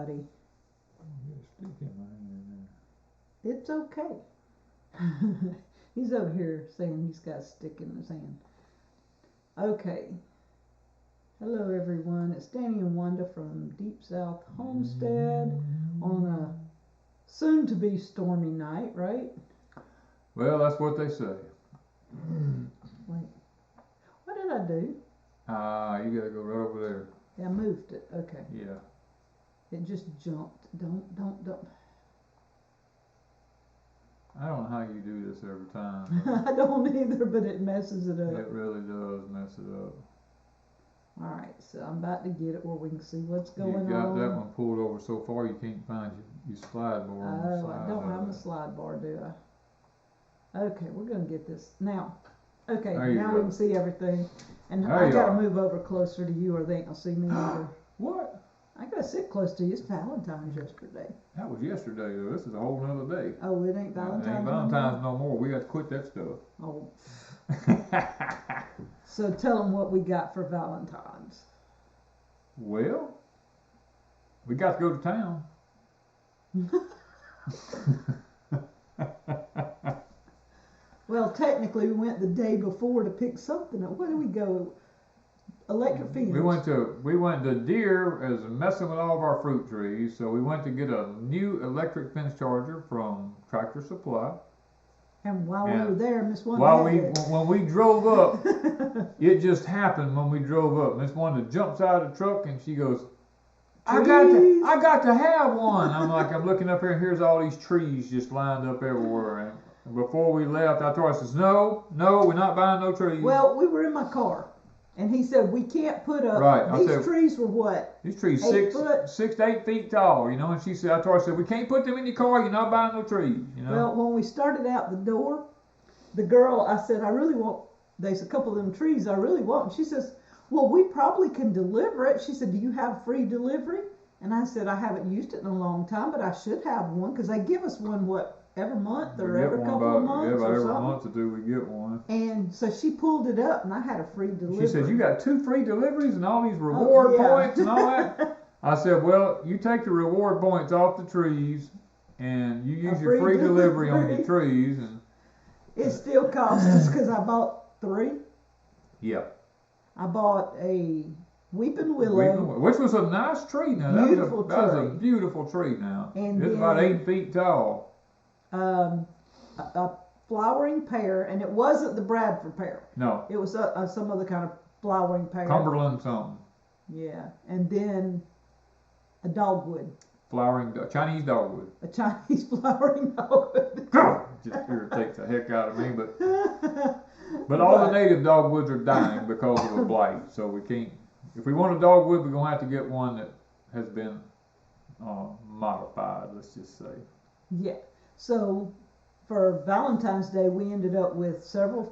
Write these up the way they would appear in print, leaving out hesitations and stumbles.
everybody. Get a stick in my hand there. It's okay. He's over here saying he's got a stick in his hand. Okay. Hello everyone. It's Danny and Wanda from Deepsouth Homestead on a soon-to-be stormy night, right? Well, that's what they say. Wait. What did I do? You gotta go right over there. Yeah, I moved it. Okay. Yeah. It just jumped. Don't. I don't know how you do this every time. I don't either, but it messes it up. It really does mess it up. Alright, so I'm about to get it where we can see what's going on. You got that one pulled over so far you can't find your slide bar on the Oh, side. I don't have a slide bar, do I? Okay, we're going to get this. Now, okay, now we can see everything. And I got to move over closer to you or they ain't going to see me either. What? I got to sit close to you. It's Valentine's yesterday. That was yesterday, though. This is a whole nother day. Oh, it ain't Valentine's It ain't Valentine's no more. We got to quit that stuff. Oh. So tell them what we got for Valentine's. Well, we got to go to town. Well, technically, we went the day before to pick something up. Where did we go? Electric fence. We went to Deer is messing with all of our fruit trees, so we went to get a new electric fence charger from Tractor Supply. And while we were there, Miss Wanda when we drove up, it just happened when we drove up. Miss Wanda jumps out of the truck and she goes, I got to have one. I'm looking up here and here's all these trees just lined up everywhere. And before we left, I told her, I says, no, we're not buying no trees. Well, we were in my car. And he said, we can't put up, these trees were what? These trees 6 to 8 feet tall, you know, and I told her, I said, we can't put them in your car, you're not buying no trees, you know. Well, when we started out the door, the girl, I said, I really want, there's a couple of them trees I really want. And she says, well, we probably can deliver it. She said, do you have free delivery? And I said, I haven't used it in a long time, but I should have one, because they give us one, every month or every couple of months about or every something. month or two we get one. And so she pulled it up and I had a free delivery. She said, you got 2 free deliveries and all these reward points and all that? I said, well, you take the reward points off the trees and you use your free delivery on your trees. And it still cost us because I bought 3. Yeah. I bought a weeping willow. Which was a nice tree now. That was a beautiful tree now. And it's about 8 feet tall. A flowering pear, and it wasn't the Bradford pear. No. It was some other kind of flowering pear. Cumberland something. Yeah, and then a dogwood. Chinese dogwood. A Chinese flowering dogwood. Just irritates the heck out of me, but all the native dogwoods are dying because of a blight, so we can't. If we want a dogwood, we're gonna have to get one that has been modified. Let's just say. Yeah. So for Valentine's Day, we ended up with several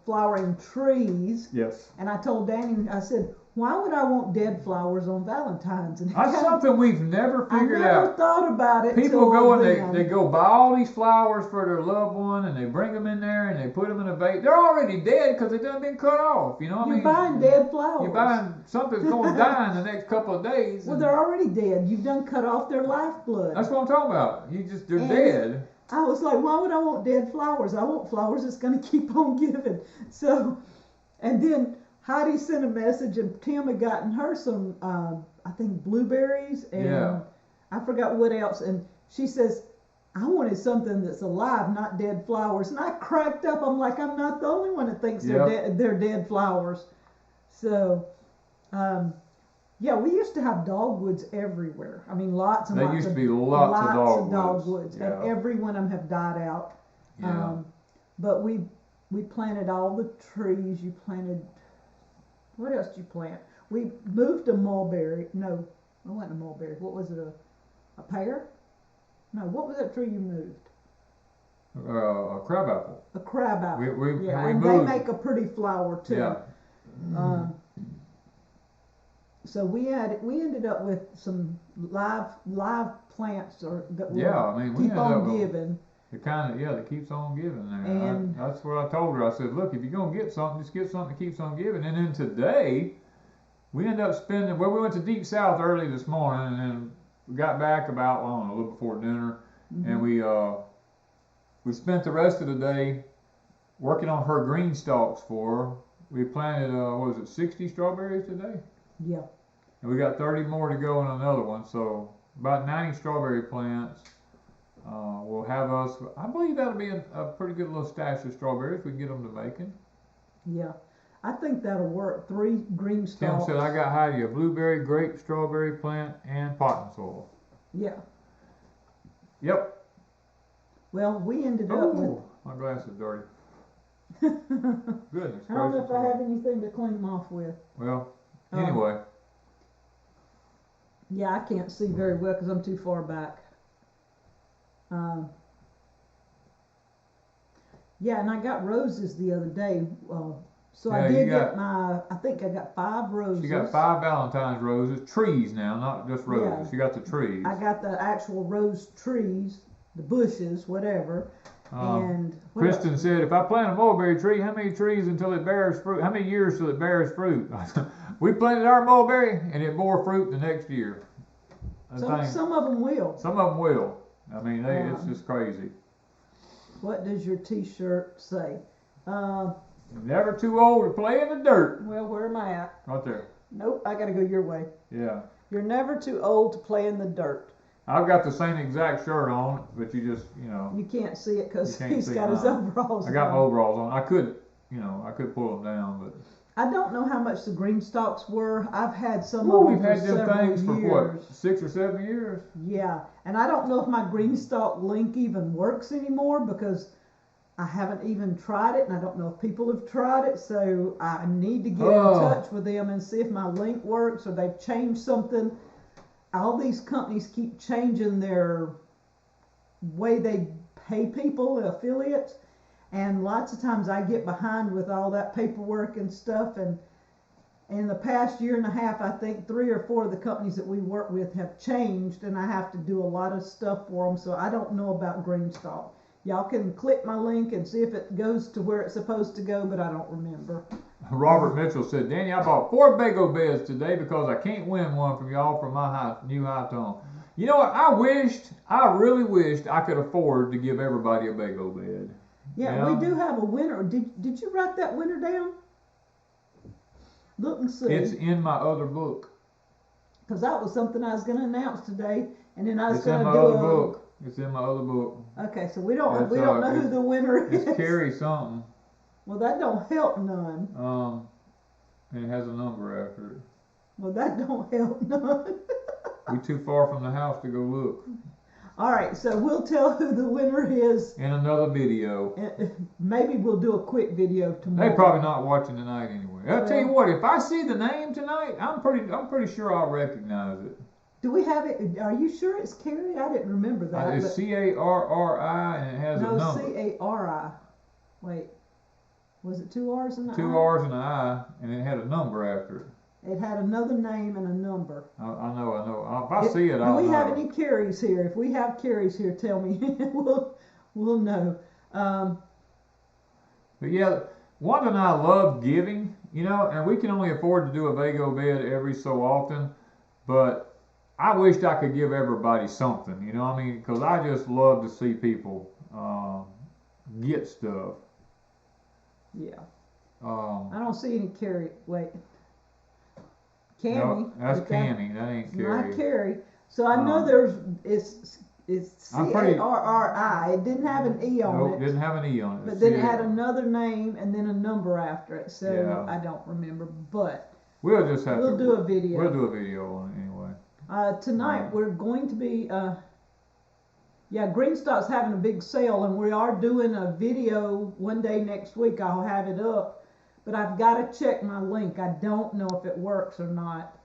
flowering trees. Yes. And I told Danny, I said, why would I want dead flowers on Valentine's? And that's something we've never figured out. I never thought about it. People go and they go buy all these flowers for their loved one, and they bring them in there and they put them in a vase. They're already dead because they've done been cut off. You know what I mean? You're buying dead flowers. You're buying something that's going to die in the next couple of days. Well, they're already dead. You've done cut off their lifeblood. That's what I'm talking about. They're dead. I was like, why would I want dead flowers? I want flowers that's going to keep on giving. So, and then Heidi sent a message, and Tim had gotten her some, I think, blueberries, and I forgot what else. And she says, I wanted something that's alive, not dead flowers. And I cracked up. I'm like, I'm not the only one that thinks they're dead flowers. So, yeah, we used to have dogwoods everywhere. I mean, lots and there lots. There used to be lots of dogwoods, and every one of them have died out. Yeah. But we planted all the trees. You planted. What else did you plant? We moved a mulberry. No, it wasn't a mulberry. What was it? A pear? No, what was that tree you moved? A crabapple. A crabapple. We and moved. They make a pretty flower too. Yeah. So we ended up with some live plants that will keep on giving. The kind that keeps on giving there. And that's what I told her. I said, look, if you're gonna get something, just get something that keeps on giving. And then today, we ended up spending. Well, we went to Deepsouth early this morning, and got back about, I don't know, a little before dinner, and we spent the rest of the day working on her green stalks for her. We planted, what was it, 60 strawberries today? Yeah. And we got 30 more to go in another one, so about 90 strawberry plants. Will have us, I believe that'll be a pretty good little stash of strawberries if we can get them to making. Yeah. I think that'll work. 3 green stalks. Tim said, I got Heidi a blueberry, grape, strawberry plant, and potting soil. Yeah. Yep. Well, we ended up with... My glass is dirty. Goodness I don't know gracious. if I have anything to clean them off with. Well, anyway. Yeah, I can't see very well because I'm too far back. Yeah, and I got roses the other day. So Yeah, I did you get I think I got 5 roses. She got 5 Valentine's roses, trees now, not just roses. Yeah. She got the trees. I got the actual rose trees, the bushes, whatever. And Kristen said, if I plant a mulberry tree, how many trees until it bears fruit? How many years till it bears fruit? We planted our mulberry and it bore fruit the next year. Some of them will. Some of them will. I mean, it's just crazy. What does your T-shirt say? Never too old to play in the dirt. Well, where am I at? Right there. Nope, I gotta go your way. Yeah. You're never too old to play in the dirt. I've got the same exact shirt on, but you just, You can't see it because You can't he's see got his mine. overalls I got on. my overalls on. I could pull them down, but. I don't know how much the green stalks were. I've had some Ooh, of them we've had for them several things for years. what, 6 or 7 years? Yeah, and I don't know if my GreenStalk link even works anymore because I haven't even tried it, and I don't know if people have tried it, so I need to get in touch with them and see if my link works or they've changed something. All these companies keep changing their way they pay people, affiliates, and lots of times I get behind with all that paperwork and stuff, and in the past year and a half, I think 3 or 4 of the companies that we work with have changed, and I have to do a lot of stuff for them, so I don't know about GreenStalk. Y'all can click my link and see if it goes to where it's supposed to go, but I don't remember. Robert Mitchell said, Danny, I bought 4 Bago beds today because I can't win one from y'all for my new high tone. You know what? I really wished I could afford to give everybody a Bago bed. Yeah, we do have a winner. Did you write that winner down? Look and see. It's in my other book. Because that was something I was going to announce today, and then I was It's going in to my do other book. It's in my other book. Okay, so we don't know who the winner is. It's Carrie something. Well, that don't help none. And it has a number after it. Well, that don't help none. We're too far from the house to go look. All right, so we'll tell who the winner is. In another video. Maybe we'll do a quick video tomorrow. They're probably not watching tonight anyway. I'll tell you what, if I see the name tonight, I'm pretty sure I'll recognize it. Do we have it? Are you sure it's Carrie? I didn't remember that. It's C-A-R-R-I and it has a number. No, C-A-R-I. Wait, was it 2 R's and an I? 2 R's and an I, and it had a number after it. It had another name and a number. I know. If I see it, I'll know. Do we have any Carries here? If we have Carries here, tell me. we'll know. But yeah, Wanda and I love giving, and we can only afford to do a Vago bed every so often, but I wished I could give everybody something, because I just love to see people get stuff. Yeah. I don't see any Carrie. Wait. Cammy. No, that's Cammy. That ain't Carrie. Not Carrie. So I know it's C-A-R-R-I. It didn't have an E on it. Nope, didn't have an E on it. But then it had another name and then a number after it. So Yeah. I don't remember. But we'll do a video. We'll do a video on it anyway. Tonight we're going to be GreenStalk's having a big sale, and we are doing a video one day next week. I'll have it up. But I've got to check my link. I don't know if it works or not.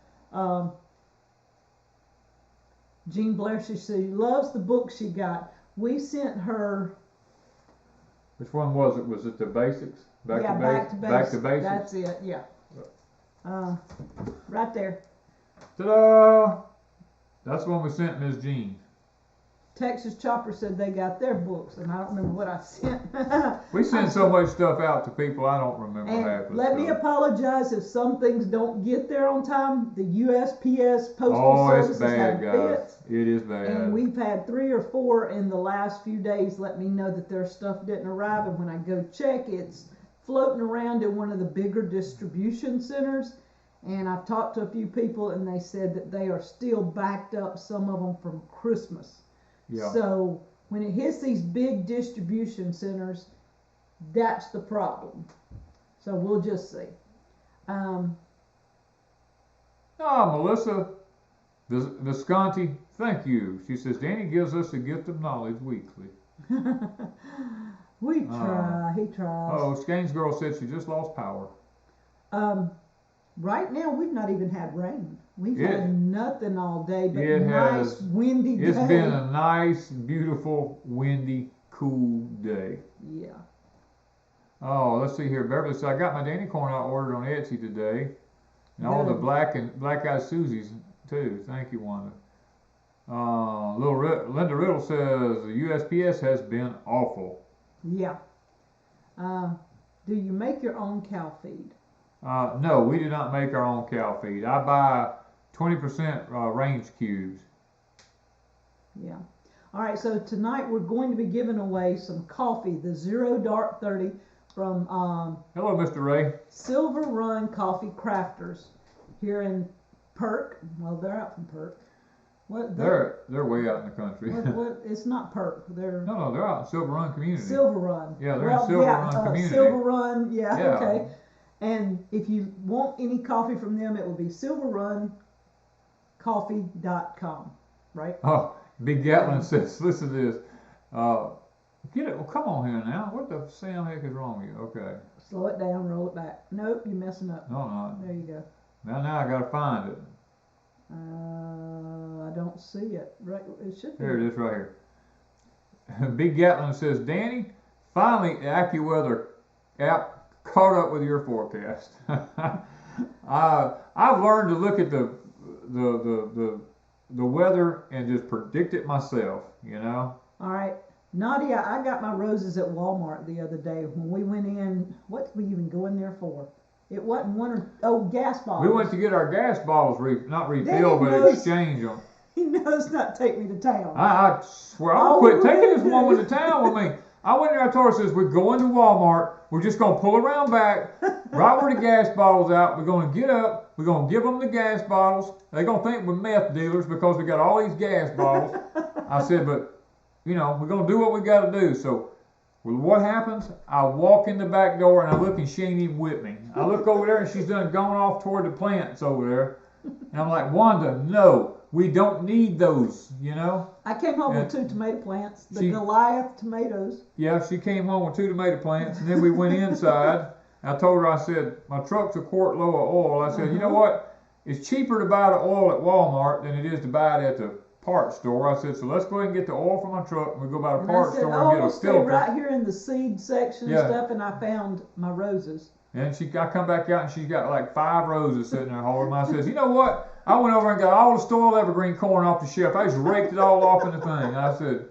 Jean Blair, she said she loves the book she got. We sent her. Which one was it? Was it the basics? Back to basics. That's it. Yeah. Right there. Ta-da! That's the one we sent Ms. Jean. Texas Chopper said they got their books, and I don't remember what I sent. We send so much stuff out to people, I don't remember half of And the let me stuff. apologize if some things don't get there on time. The USPS Postal Oh, it's Services bad, have guys. fits. It is bad. And we've had 3 or 4 in the last few days let me know that their stuff didn't arrive, and when I go check, it's floating around in one of the bigger distribution centers. And I've talked to a few people, and they said that they are still backed up, some of them from Christmas. Yeah. So when it hits these big distribution centers, that's the problem. So we'll just see. Melissa Visconti, thank you. She says, Danny gives us a gift of knowledge weekly. We try. He tries. Oh, Skane's girl said she just lost power. Right now, we've not even had rain. We've had nothing all day, but nice, windy day. It's been a nice, beautiful, windy, cool day. Yeah. Oh, let's see here. Beverly said, I got my Danny corn I ordered on Etsy today. And all the black eyed Susies, too. Thank you, Wanda. Linda Riddle says, the USPS has been awful. Yeah. Do you make your own cow feed? No, we do not make our own cow feed. I buy 20% range cubes. Yeah. All right, so tonight we're going to be giving away some coffee, the Zero Dark 30 from Hello, Mr. Ray. Silver Run Coffee Crafters here in Perk. Well, they're out from Perk. What? They're way out in the country. What? It's not Perk. They're No, they're out in Silver Run Community. Silver Run. Yeah, they're in Silver Run Community. Silver Run. Yeah. Yeah. Okay. And if you want any coffee from them, it will be silverruncoffee.com, right? Oh, Big Gatlin says, listen to this. Get it. Well, come on here now. What the Sam heck is wrong with you? Okay. Slow it down, roll it back. Nope, you're messing up. No, not. There you go. Now I gotta find it. I don't see it. Right, it should be. Here it is, right here. Big Gatlin says, Danny, finally AccuWeather app caught up with your forecast. I've learned to look at the weather and just predict it myself, you know. All right, Nadia, I got my roses at Walmart the other day when we went in. What did we even go in there for? It wasn't gas bottles. We went to get our gas bottles not refilled, but exchange them. He knows not to take me to town. I swear, I'll quit taking this woman to town with me. I went there, I told her, we're going to Walmart. We're just going to pull around back, right where the gas bottle's out. We're going to get up. We're going to give them the gas bottles. They're going to think we're meth dealers because we got all these gas bottles. I said, but, you know, we're going to do what we got to do. So, what happens? I walk in the back door and I look and she ain't even with me. I look over there and she's done gone off toward the plants over there. And I'm like, Wanda, no. We don't need those, you know. I came home with 2 tomato plants, the Goliath tomatoes. Yeah, she came home with 2 tomato plants, and then we went inside. I told her, I said, my truck's a quart low of oil. I said, you know what? It's cheaper to buy the oil at Walmart than it is to buy it at the parts store. I said, so let's go ahead and get the oil for my truck, and we go by the parts store and get a we'll stay filter. right here in the seed section and stuff, and I found my roses. And I come back out, and she's got like 5 roses sitting there holding them. I says, you know what? I went over and got all the Stoiled Evergreen corn off the shelf. I just raked it all off in the thing. I said,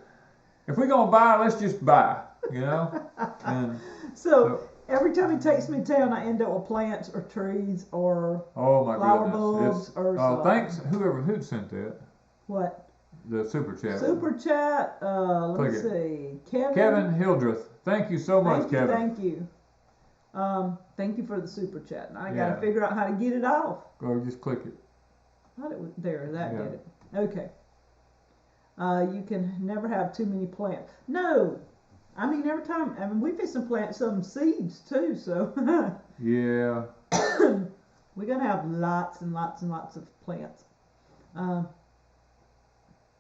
if we're going to buy, let's just buy, you know? And so every time he takes me to town, I end up with plants or trees or flower bulbs or something. Thanks, who sent that? What? The super chat. Super chat, let's see. Kevin Hildreth. Thank you so much, Kevin. Thank you. Thank you for the super chat. I got to figure out how to get it off. Go, just click it. There, that did it. Okay. You can never have too many plants. No. I mean, every time. I mean, we fix and plant some seeds too, so. Yeah. We're going to have lots and lots and lots of plants.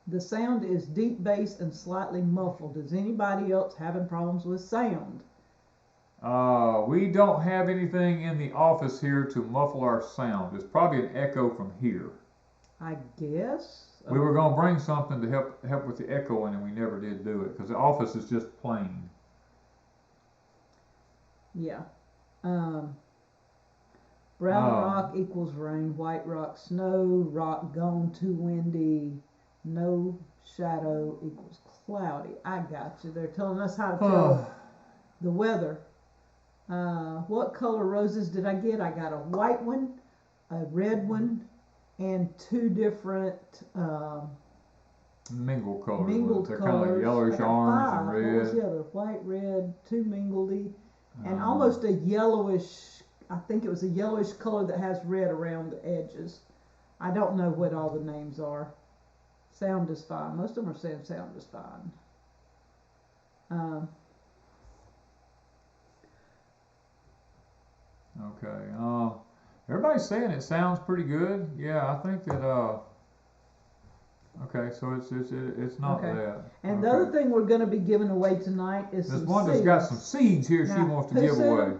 The sound is deep bass and slightly muffled. Is anybody else having problems with sound? We don't have anything in the office here to muffle our sound. It's probably an echo from here. I guess. We were going to bring something to help with the echoing, and we never did do it because the office is just plain. Yeah. Brown rock equals rain. White rock, snow. Rock gone, too windy. No shadow equals cloudy. I got you. They're telling us how to tell the weather. What color roses did I get? I got a white one, a red one, and two different mingled colors. They're kind of yellowish, orange, and red. What was the other? White, red, two mingledy, and almost a yellowish. I think it was a yellowish color that has red around the edges. I don't know what all the names are. Sound is fine. Most of them are saying sound is fine. Okay. Everybody's saying it sounds pretty good. Yeah, I think that. Okay, so it's not that. And the other thing we're going to be giving away tonight is Miss some Wanda's seeds. got some seeds here she wants to give away.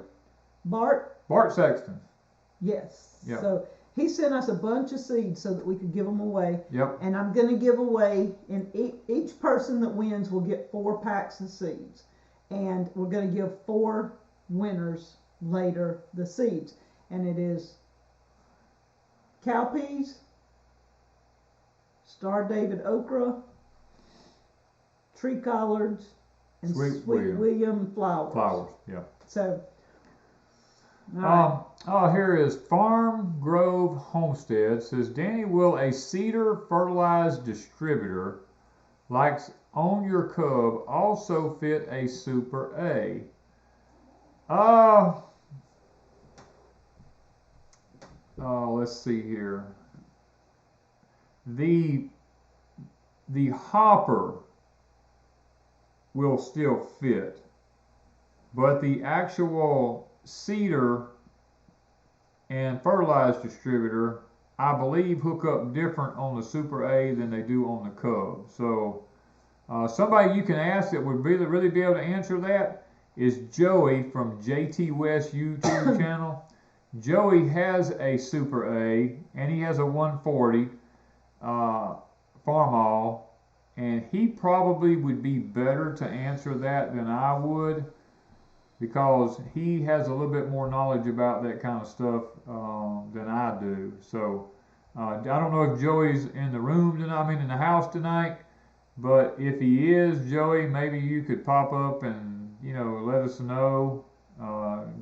Bart? Bart Sexton. Yes. Yep. So he sent us a bunch of seeds so that we could give them away. Yep. And I'm going to give away, and each person that wins will get 4 packs of seeds. And we're going to give 4 winners later the seeds. And it is cowpeas, Star David okra, tree collards, and Sweet William flowers. Flowers, yeah. So, here is Farm Grove Homestead. Says, Danny, will a cedar fertilized distributor like On Your Cub also fit a Super A? Let's see here. The hopper will still fit, but the actual cedar and fertilized distributor, I believe, hook up different on the Super A than they do on the Cub. So somebody you can ask that would really be able to answer that is Joey from JT West YouTube channel. Joey has a Super A and he has a 140 Farmall, and he probably would be better to answer that than I would, because he has a little bit more knowledge about that kind of stuff than I do. So I don't know if Joey's in the room tonight, in the house tonight, but if he is, Joey, maybe you could pop up and let us know,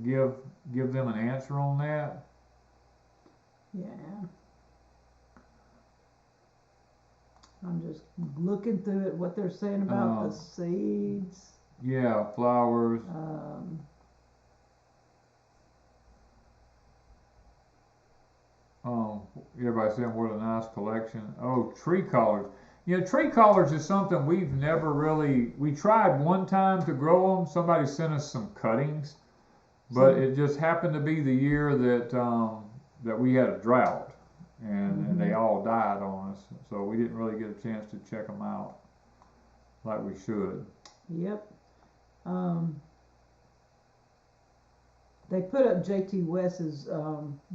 give them an answer on that. Yeah. I'm just looking through it, what they're saying about the seeds. Yeah, flowers. Everybody's saying what a nice collection. Oh, tree collards. Tree collards is something we've never really. We tried one time to grow them. Somebody sent us some cuttings, but it just happened to be the year that we had a drought. And they all died on us, so we didn't really get a chance to check them out like we should. Yep. They put up JT West's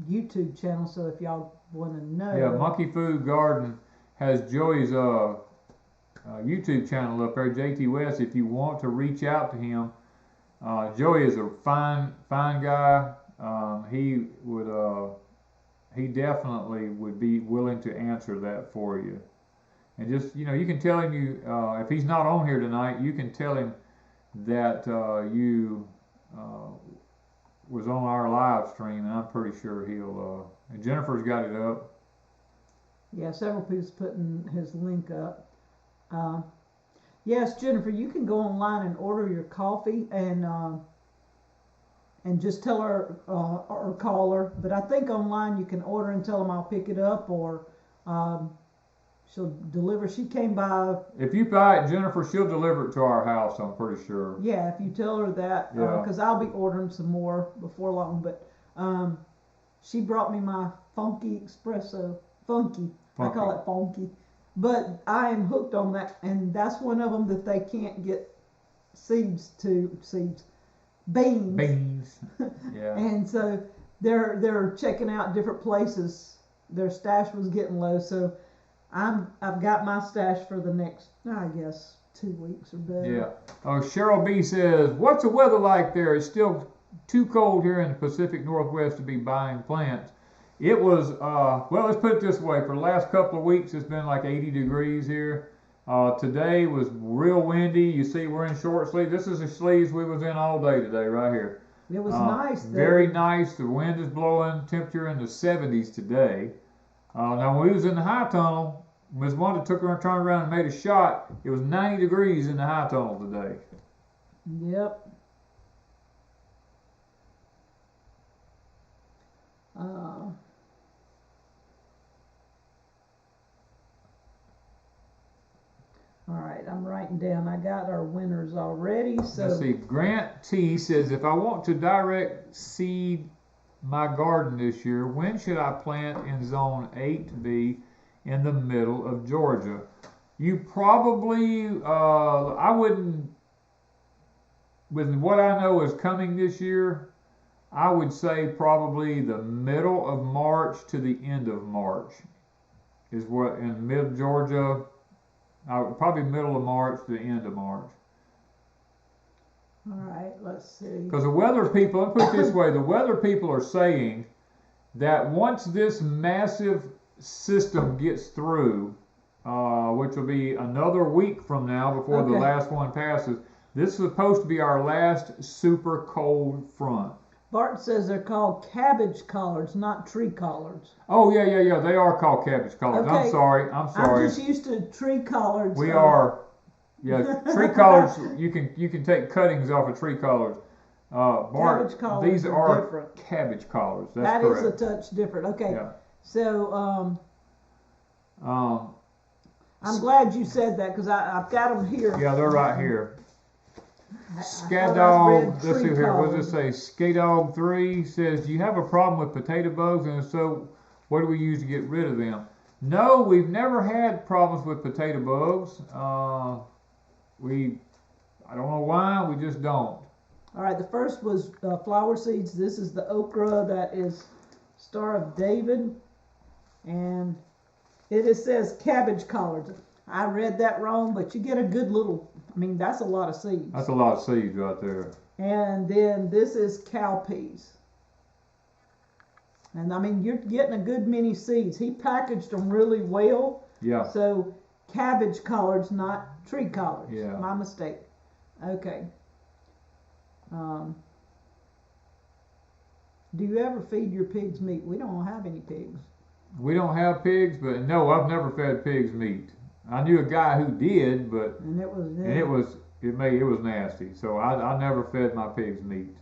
YouTube channel, so if y'all want to know. Yeah, Monkey Food Garden has Joey's YouTube channel up there, JT West. If you want to reach out to him, Joey is a fine guy. He definitely would be willing to answer that for you. And just, you can tell him if he's not on here tonight, you can tell him that you was on our live stream, and I'm pretty sure he'll, and Jennifer's got it up. Yeah, several people's putting his link up. Yes, Jennifer, you can go online and order your coffee and just tell her or call her. But I think online you can order and tell them I'll pick it up, or she'll deliver. She came by. If you buy it, Jennifer, she'll deliver it to our house, I'm pretty sure. Yeah, if you tell her that, because I'll be ordering some more before long. But she brought me my funky espresso. Funky. I call it funky. But I am hooked on that, and that's one of them that they can't get beans. Yeah. And so they're checking out different places. Their stash was getting low, so I've got my stash for the next, I guess, 2 weeks or better. Yeah. Oh, Cheryl B says, what's the weather like there? It's still too cold here in the Pacific Northwest to be buying plants. It was, well, let's put it this way. For the last couple of weeks, it's been like 80 degrees here. Today was real windy. You see we're in short sleeves. This is the sleeves we was in all day today right here. It was nice. Very nice. The wind is blowing. Temperature in the 70s today. Now when we was in the high tunnel, Miss Wanda took her and turned around and made a shot. It was 90 degrees in the high tunnel today. Yep. All right, I'm writing down. I got our winners already. So let's see. Grant T says, if I want to direct seed my garden this year, when should I plant in zone 8B in the middle of Georgia? You probably, I wouldn't, with what I know is coming this year, I would say probably the middle of March to the end of March is what, in mid Georgia, probably middle of March to the end of March. All right, let's see. Because the weather people, let me put it this way, the weather people are saying that once this massive system gets through, which will be another week from now before the last one passes, this is supposed to be our last super cold front. Bart says they're called cabbage collards, not tree collards. Oh, yeah, they are called cabbage collards. Okay. I'm sorry. I'm just used to tree collards. We are, yeah, tree collards, you can take cuttings off of tree collards. Bart, cabbage collards these are different. Cabbage collards. That's that correct. Is a touch different. Okay. Yeah. So, I'm glad you said that because I've got them here. Yeah, they're right here. Skadog, let's see here, what does it say? Skadog 3 says, do you have a problem with potato bugs? And if so, what do we use to get rid of them? No, we've never had problems with potato bugs. I don't know why, we just don't. All right, the first was flower seeds. This is the okra that is Star of David. And it says cabbage collards. I read that wrong, but you get a good little, I mean, that's a lot of seeds. That's a lot of seeds right there. And then this is cowpeas. And I mean, you're getting a good many seeds. He packaged them really well. Yeah. So cabbage collards, not tree collards. Yeah. My mistake. Okay. Do you ever feed your pigs meat? We don't have any pigs. We don't have pigs, but no, I've never fed pigs meat. I knew a guy who did, but it was nasty. So I never fed my pigs meat.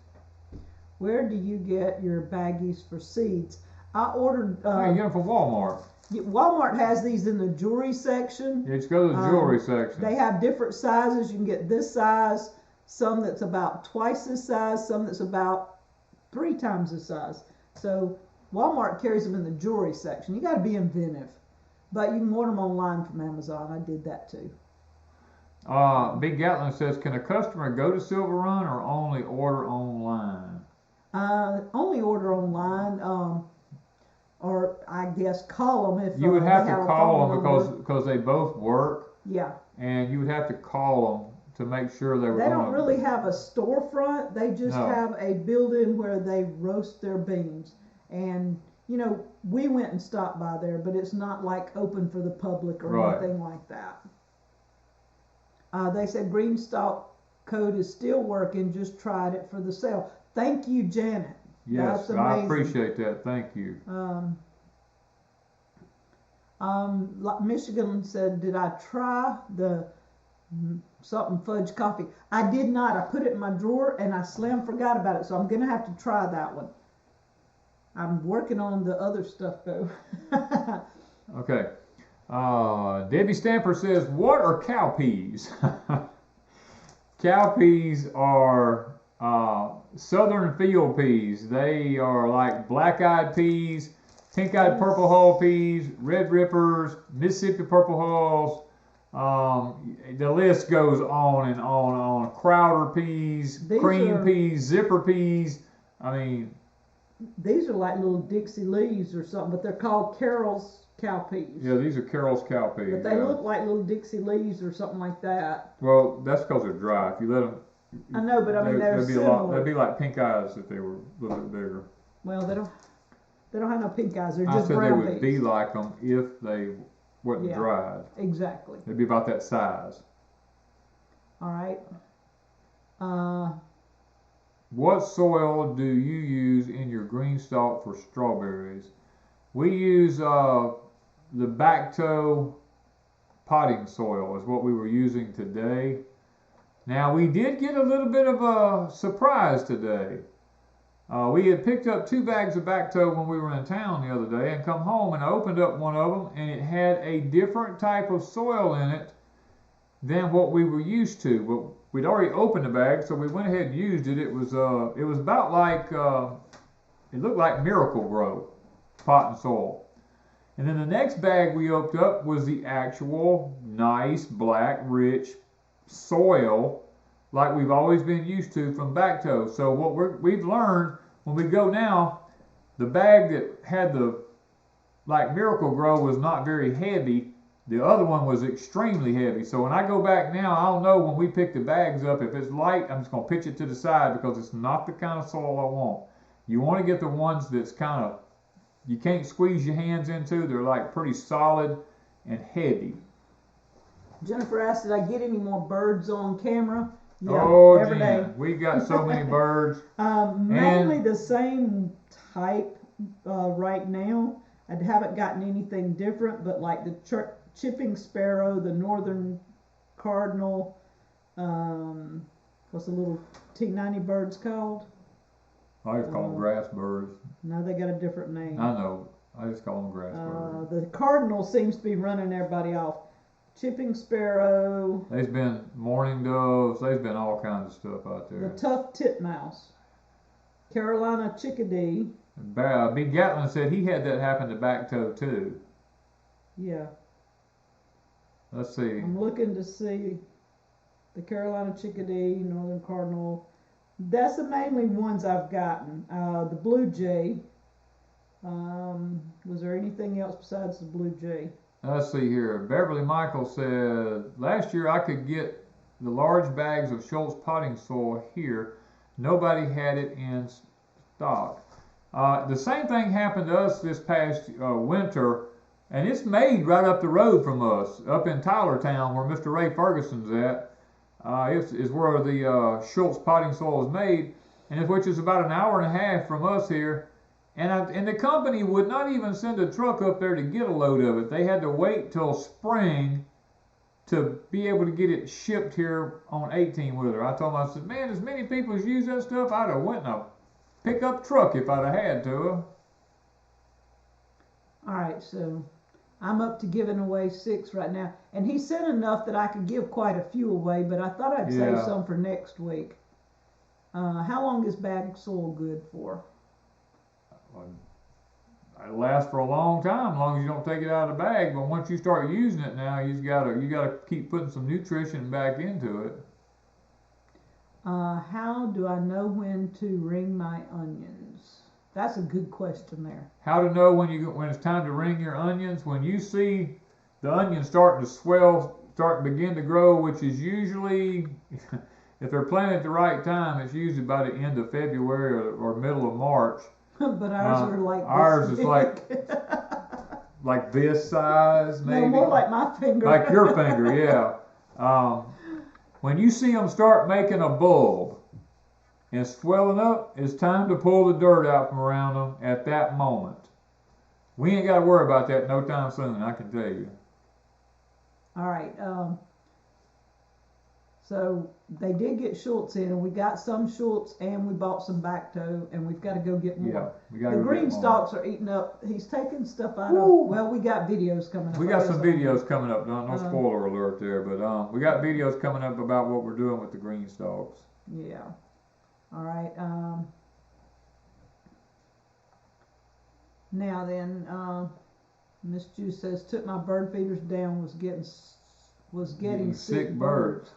Where do you get your baggies for seeds? I ordered. You get them from Walmart. Walmart has these in the jewelry section. Yeah, just go to the jewelry section. They have different sizes. You can get this size, some that's about twice this size, some that's about 3 times this size. So Walmart carries them in the jewelry section. You got to be inventive. But you can order them online from Amazon. I did that too. Big Gatlin says, can a customer go to Silver Run or only order online? Only order online, or I guess call them if you would have they to call them because they both work. Yeah. And you would have to call them to make sure they were. They don't really have a storefront. They just have a building where they roast their beans. And you know, we went and stopped by there, but it's not like open for the public or anything like that. They said GreenStalk code is still working. Just tried it for the sale. Thank you, Janet. Yes, that's amazing. I appreciate that. Thank you. Michigan said, did I try the something fudge coffee? I did not. I put it in my drawer and I slam forgot about it. So I'm going to have to try that one. I'm working on the other stuff though. Okay. Debbie Stamper says, what are cowpeas? Cowpeas are southern field peas. They are like black-eyed peas, pink-eyed purple hull peas, red rippers, Mississippi purple hulls. The list goes on and on and on. Crowder peas, cream peas, zipper peas. I mean, these are like little Dixie leaves or something, but they're called Carol's cowpeas. Yeah, these are Carol's cowpeas. But they look like little Dixie leaves or something like that. Well, that's because they're dry. If you let them, I know, but I mean they're similar. They'd be like pink eyes if they were a little bit bigger. Well, they don't have no pink eyes. They're just brown peas. They would be like them if they wasn't dried. Exactly. It'd be about that size. All right. What soil do you use in your GreenStalk for strawberries? We use the Bacto potting soil is what we were using today. Now we did get a little bit of a surprise today. We had picked up 2 bags of Bacto when we were in town the other day and come home and I opened up one of them and it had a different type of soil in it than what we were used to. But we'd already opened the bag, so we went ahead and used it. It was about like it looked like Miracle-Gro pot and soil. And then the next bag we opened up was the actual nice black rich soil like we've always been used to from Bacto. So what we've learned when we go now, the bag that had the like Miracle-Gro was not very heavy. The other one was extremely heavy. So when I go back now, I'll know when we pick the bags up, if it's light, I'm just going to pitch it to the side because it's not the kind of soil I want. You want to get the ones that's kind of, you can't squeeze your hands into. They're like pretty solid and heavy. Jennifer asked, did I get any more birds on camera? Yeah, oh, every day. We got so many birds. Mainly the same type right now. I haven't gotten anything different, but like the chipping sparrow, the northern cardinal, what's the little T90 birds called? I just call them grass birds. No, they got a different name. I know. I just call them grass birds. The cardinal seems to be running everybody off. Chipping sparrow. There's been mourning doves. There's been all kinds of stuff out there. The tough titmouse. Carolina chickadee. Big Gatlin said he had that happen to Bacto too. Yeah. Let's see. I'm looking to see the Carolina chickadee, northern cardinal. That's the mainly ones I've gotten. The blue jay. Was there anything else besides the blue jay? Let's see here. Beverly Michael said, last year I could get the large bags of Schultz potting soil here. Nobody had it in stock. The same thing happened to us this past winter, and it's made right up the road from us, up in Tylertown where Mr. Ray Ferguson's at. Is where the Schultz potting soil is made, and which is about an hour and a half from us here. And the company would not even send a truck up there to get a load of it. They had to wait till spring to be able to get it shipped here on 18-wheeler. I told them, I said, man, as many people as use that stuff, I'd have went in a pickup truck if I'd have had to. All right, so I'm up to giving away 6 right now. And he sent enough that I could give quite a few away, but I thought I'd save some for next week. How long is bag soil good for? It lasts for a long time, as long as you don't take it out of the bag. But once you start using it now, you gotta keep putting some nutrition back into it. How do I know when to ring my onions? That's a good question there. How to know when it's time to ring your onions? When you see the onions starting to swell, begin to grow, which is usually, if they're planted at the right time, it's usually by the end of February or middle of March. But ours are like this ours is big. like this size, maybe. No, more like my finger. Like your finger, yeah. When you see them start making a bulb and swelling up, it's time to pull the dirt out from around them at that moment. We ain't got to worry about that no time soon, I can tell you. All right. So they did get Schultz in, and we got some Schultz, and we bought some Bacto, and we've got to go get more. Yeah, we got the to go green get more. stalks are eating up. He's taking stuff out of. Well, we got videos coming up. We got some videos coming up. No spoiler alert there, but we got videos coming up about what we're doing with the green stalks. Yeah. All right. Now then, Miss Juice says, took my bird feeders down, was getting sick birds.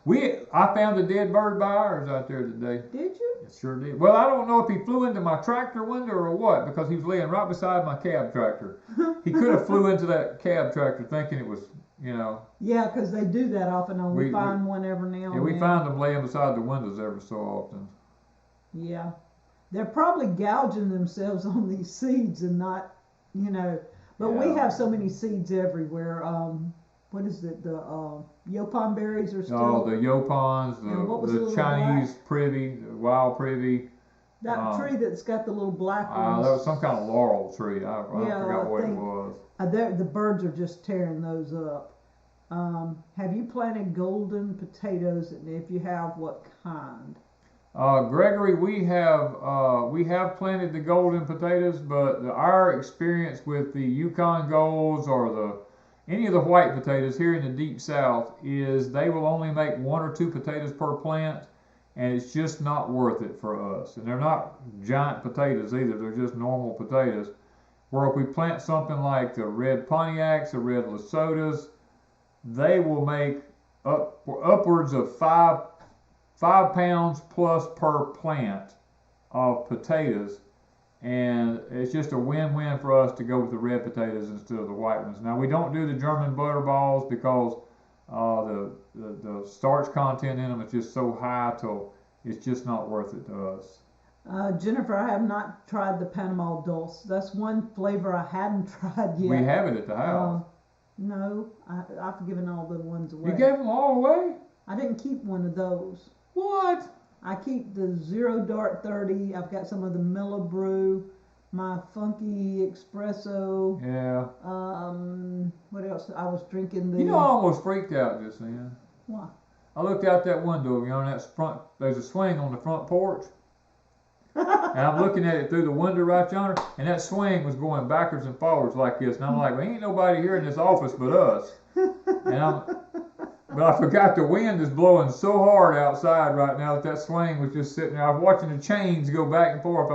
I found a dead bird by ours out there today. Did you? It sure did. Well, I don't know if he flew into my tractor window or what, because he was laying right beside my cab tractor. He could have flew into that cab tractor thinking it was, Yeah, because they do that off and on. We find one every now and then. Yeah, we find them laying beside the windows every so often. Yeah. They're probably gouging themselves on these seeds and not, But we have so many seeds everywhere. What is it? The yopon berries are still. Oh, the yopons, the Chinese privy, the wild privy. That tree that's got the little black ones. That was some kind of laurel tree. I forgot what it was. The birds are just tearing those up. Have you planted golden potatoes? And if you have, what kind? Gregory, we have planted the golden potatoes, but our experience with the Yukon Golds or any of the white potatoes here in the Deep South is they will only make 1 or 2 potatoes per plant, and it's just not worth it for us. And they're not giant potatoes either; they're just normal potatoes. Where if we plant something like the red Pontiacs, the red Lesotas, they will make upwards of 5 pounds plus per plant of potatoes, and it's just a win-win for us to go with the red potatoes instead of the white ones. Now we don't do the German butterballs because the starch content in them is just so high till it's just not worth it to us. Jennifer, I have not tried the Panama Dulce. That's one flavor I hadn't tried yet. We have it at the house. No, I've given all the ones away. You gave them all away? I didn't keep one of those. What? I keep the Zero Dark 30. I've got some of the Mellow Brew, my Funky Espresso. Yeah. What else? I was drinking the. You know, I almost freaked out just then. Why? I looked out that window, there's a swing on the front porch. And I'm looking at it through the window right yonder, and that swing was going backwards and forwards like this. And I'm like, well, ain't nobody here in this office but us. But I forgot the wind is blowing so hard outside right now that swing was just sitting there. I was watching the chains go back and forth.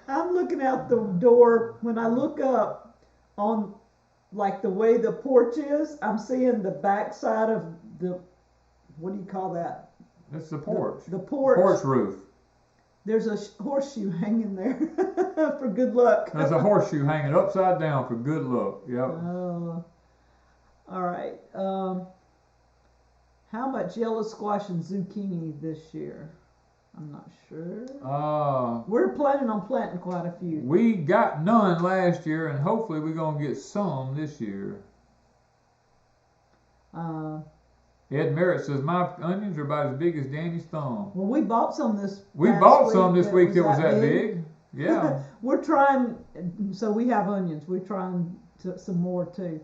I'm looking out the door. When I look up on, like, the way the porch is, I'm seeing the back side of the, what do you call that? It's the porch. The porch. Porch roof. There's a horseshoe hanging there for good luck. There's a horseshoe hanging upside down for good luck. Yep. All right. How much yellow squash and zucchini this year? I'm not sure. We're planning on planting quite a few. We got none last year, and hopefully we're going to get some this year. Ed Merritt says, my onions are about as big as Danny's thumb. Well, we bought some this week that was that big. Yeah. We're trying, so we have onions. We're trying some more too.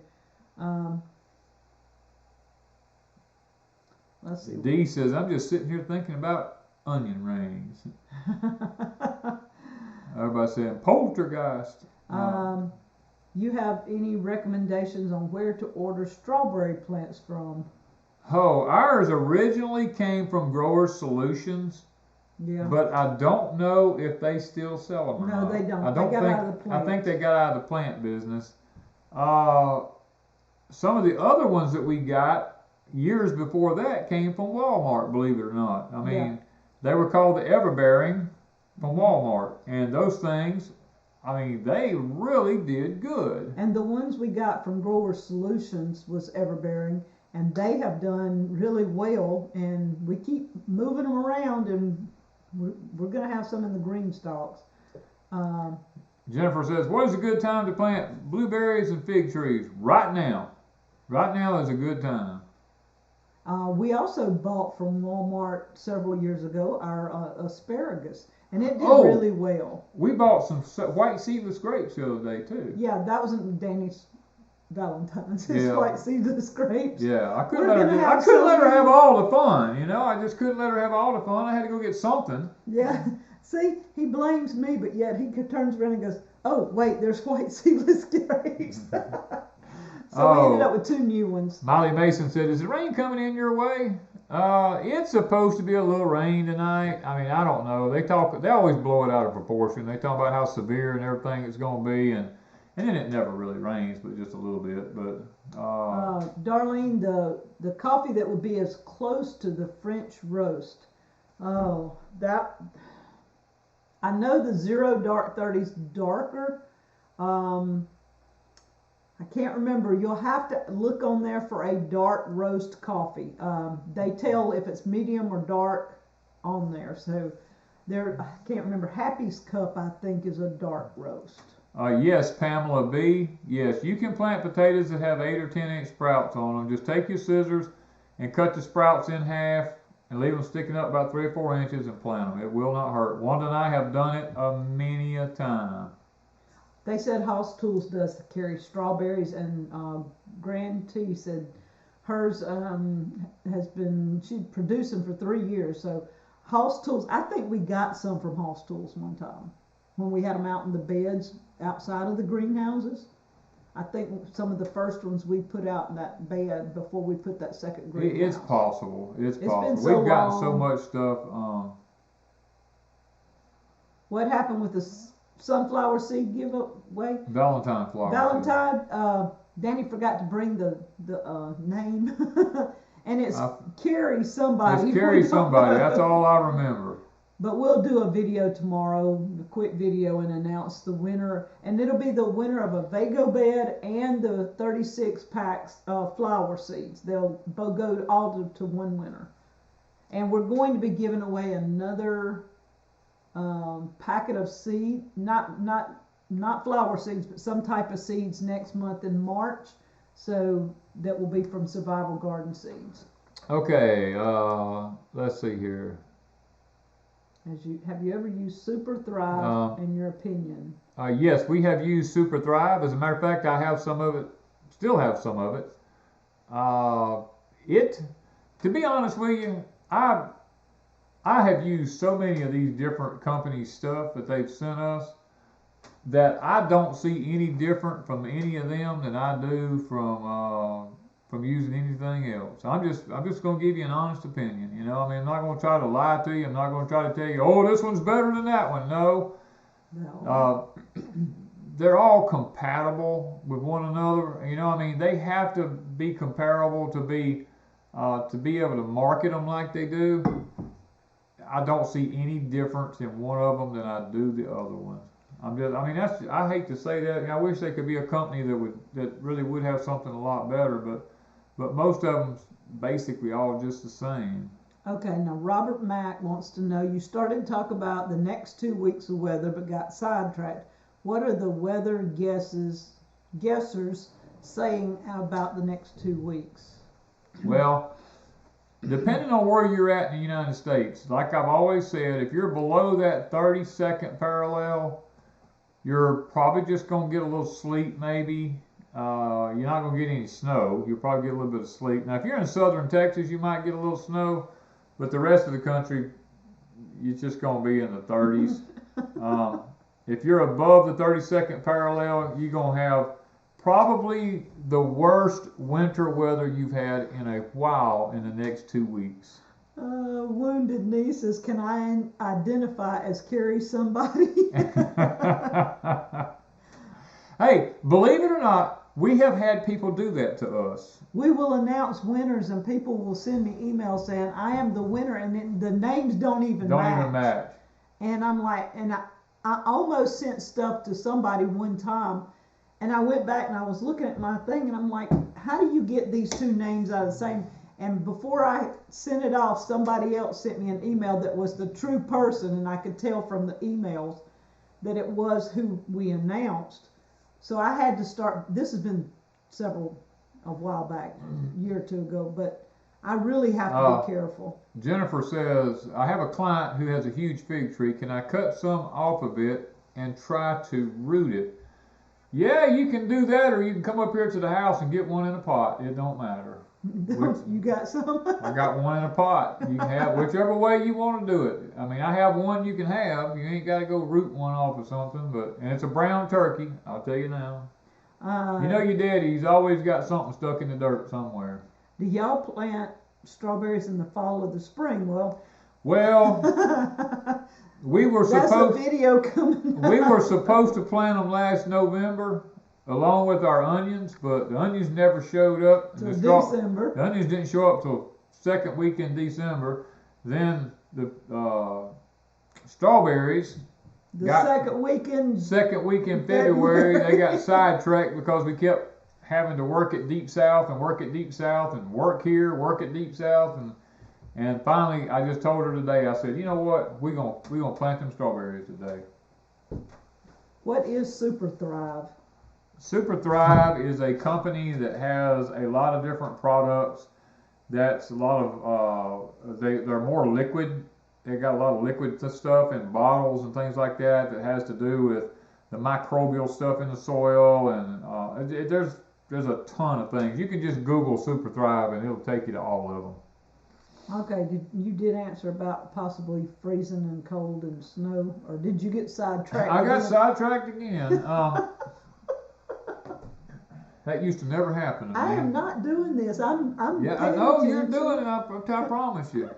Let's see. Dee says, I'm just sitting here thinking about onion rings. Everybody saying poltergeist. You have any recommendations on where to order strawberry plants from? Oh, ours originally came from Growers Solutions. Yeah. But I don't know if they still sell them or not. No, they don't. I think they got out of the plant business. Some of the other ones that we got years before that came from Walmart, believe it or not. I mean, they were called the Everbearing from Walmart. And those things, I mean, they really did good. And the ones we got from Grower Solutions was Everbearing, and they have done really well. And we keep moving them around, and we're going to have some in the GreenStalks. Jennifer says, what is a good time to plant blueberries and fig trees? Right now. Right now is a good time. We also bought from Walmart several years ago our asparagus, and it did really well. We bought some white seedless grapes the other day too. Yeah, that wasn't Danny's Valentine's. His white seedless grapes. Yeah, I couldn't let her have all the fun. You know, I just couldn't let her have all the fun. I had to go get something. Yeah. See, he blames me, but yet he turns around and goes, "Oh, wait, there's white seedless grapes." So we ended up with 2 new ones. Molly Mason said, is the rain coming in your way? It's supposed to be a little rain tonight. I mean, I don't know. They always blow it out of proportion. They talk about how severe and everything it's going to be, and then it never really rains, but just a little bit. But Darlene, the coffee that would be as close to the French roast. Oh, that I know the Zero Dark 30's darker. I can't remember. You'll have to look on there for a dark roast coffee. They tell if it's medium or dark on there. So I can't remember. Happy's Cup, I think, is a dark roast. Yes, Pamela B. Yes, you can plant potatoes that have 8 or 10 inch sprouts on them. Just take your scissors and cut the sprouts in half and leave them sticking up about 3 or 4 inches and plant them. It will not hurt. Wanda and I have done it many a time. They said House Tools does carry strawberries, and Grand T said hers has been, she's producing for 3 years. So House Tools, I think we got some from House Tools one time when we had them out in the beds outside of the greenhouses. I think some of the first ones we put out in that bed before we put that second greenhouse. It's possible. It's possible. Been so We've gotten long. so much stuff. What happened with the sunflower seed giveaway? Valentine flowers. Valentine. Danny forgot to bring the name, and it's Carrie somebody. It's Carrie somebody. That's all I remember. But we'll do a video tomorrow, a quick video, and announce the winner. And it'll be the winner of a Vago bed and the 36 packs of flower seeds. They'll both go all to one winner. And we're going to be giving away another packet of seed, not flower seeds, but some type of seeds next month in March. So that will be from Survival Garden Seeds. Okay, let's see here. Have you ever used Super Thrive in your opinion? Yes, we have used Super Thrive. As a matter of fact, I have some of it, still have some of it. To be honest with you, I have used so many of these different companies' stuff that they've sent us that I don't see any different from any of them than I do from using anything else. I'm just going to give you an honest opinion. You know, I mean, I'm not going to try to lie to you. I'm not going to try to tell you, oh, this one's better than that one. No. They're all compatible with one another. You know, I mean, they have to be comparable to be able to market them like they do. I don't see any difference in one of them than I do the other ones. I hate to say that. I wish they could be a company that really would have something a lot better, but most of them basically all just the same. Okay, now Robert Mack wants to know, you started to talk about the next 2 weeks of weather but got sidetracked. What are the weather guessers saying about the next 2 weeks? Well, depending on where you're at in the United States, like I've always said, if you're below that 32nd parallel, you're probably just going to get a little sleet maybe. You're not going to get any snow. You'll probably get a little bit of sleet. Now, if you're in southern Texas, you might get a little snow, but the rest of the country, it's just going to be in the 30s. If you're above the 32nd parallel, you're going to have probably the worst winter weather you've had in a while in the next 2 weeks. Wounded Knee says, can I identify as Carrie somebody? Hey, believe it or not, we have had people do that to us. We will announce winners and people will send me emails saying, I am the winner, and the names don't even match. And I'm like, and I almost sent stuff to somebody one time, and I went back and I was looking at my thing and I'm like, how do you get these two names out of the same? And before I sent it off, somebody else sent me an email that was the true person, and I could tell from the emails that it was who we announced. So I had to start, this has been a while back, a year or two ago, but I really have to be careful. Jennifer says, I have a client who has a huge fig tree. Can I cut some off of it and try to root it? Yeah, you can do that, or you can come up here to the house and get one in a pot. It don't matter. You got some? I got one in a pot. You can have whichever way you want to do it. I mean, I have one you can have. You ain't got to go root one off of something, and it's a brown turkey, I'll tell you now. You know your daddy, he's always got something stuck in the dirt somewhere. Do y'all plant strawberries in the fall or the spring? Well, we were supposed. That's a video coming. We were supposed to plant them last November, along with our onions, but the onions never showed up. Till December. The onions didn't show up till second week in December. Then the strawberries. Second week in February, they got sidetracked because we kept having to work at Deepsouth and work at Deepsouth and work here, work at Deepsouth, and finally I just told her today, I said, you know what, we're gonna plant them strawberries today. What is Super Thrive? Super Thrive is a company that has a lot of different products. That's a lot of they're more liquid. They got a lot of liquid stuff in bottles and things like that that has to do with the microbial stuff in the soil, and there's a ton of things. You can just Google Super Thrive and it'll take you to all of them. Okay, you did answer about possibly freezing and cold and snow, or did you get sidetracked? I got sidetracked again. That used to never happen to me. I am not doing this. I'm Yeah, I paying know attention. you're doing it. I promise you.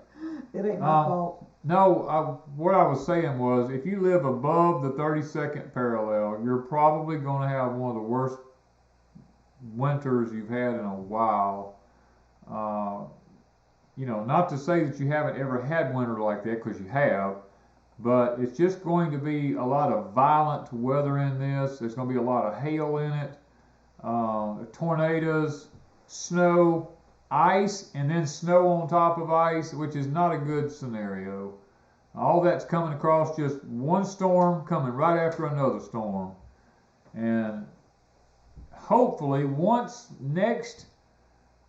It ain't my fault. No, what I was saying was, if you live above the 32nd parallel, you're probably going to have one of the worst winters you've had in a while. You know, not to say that you haven't ever had winter like that, because you have, but it's just going to be a lot of violent weather in this. There's going to be a lot of hail in it, tornadoes, snow, ice, and then snow on top of ice, which is not a good scenario. All that's coming across, just one storm coming right after another storm. And hopefully once next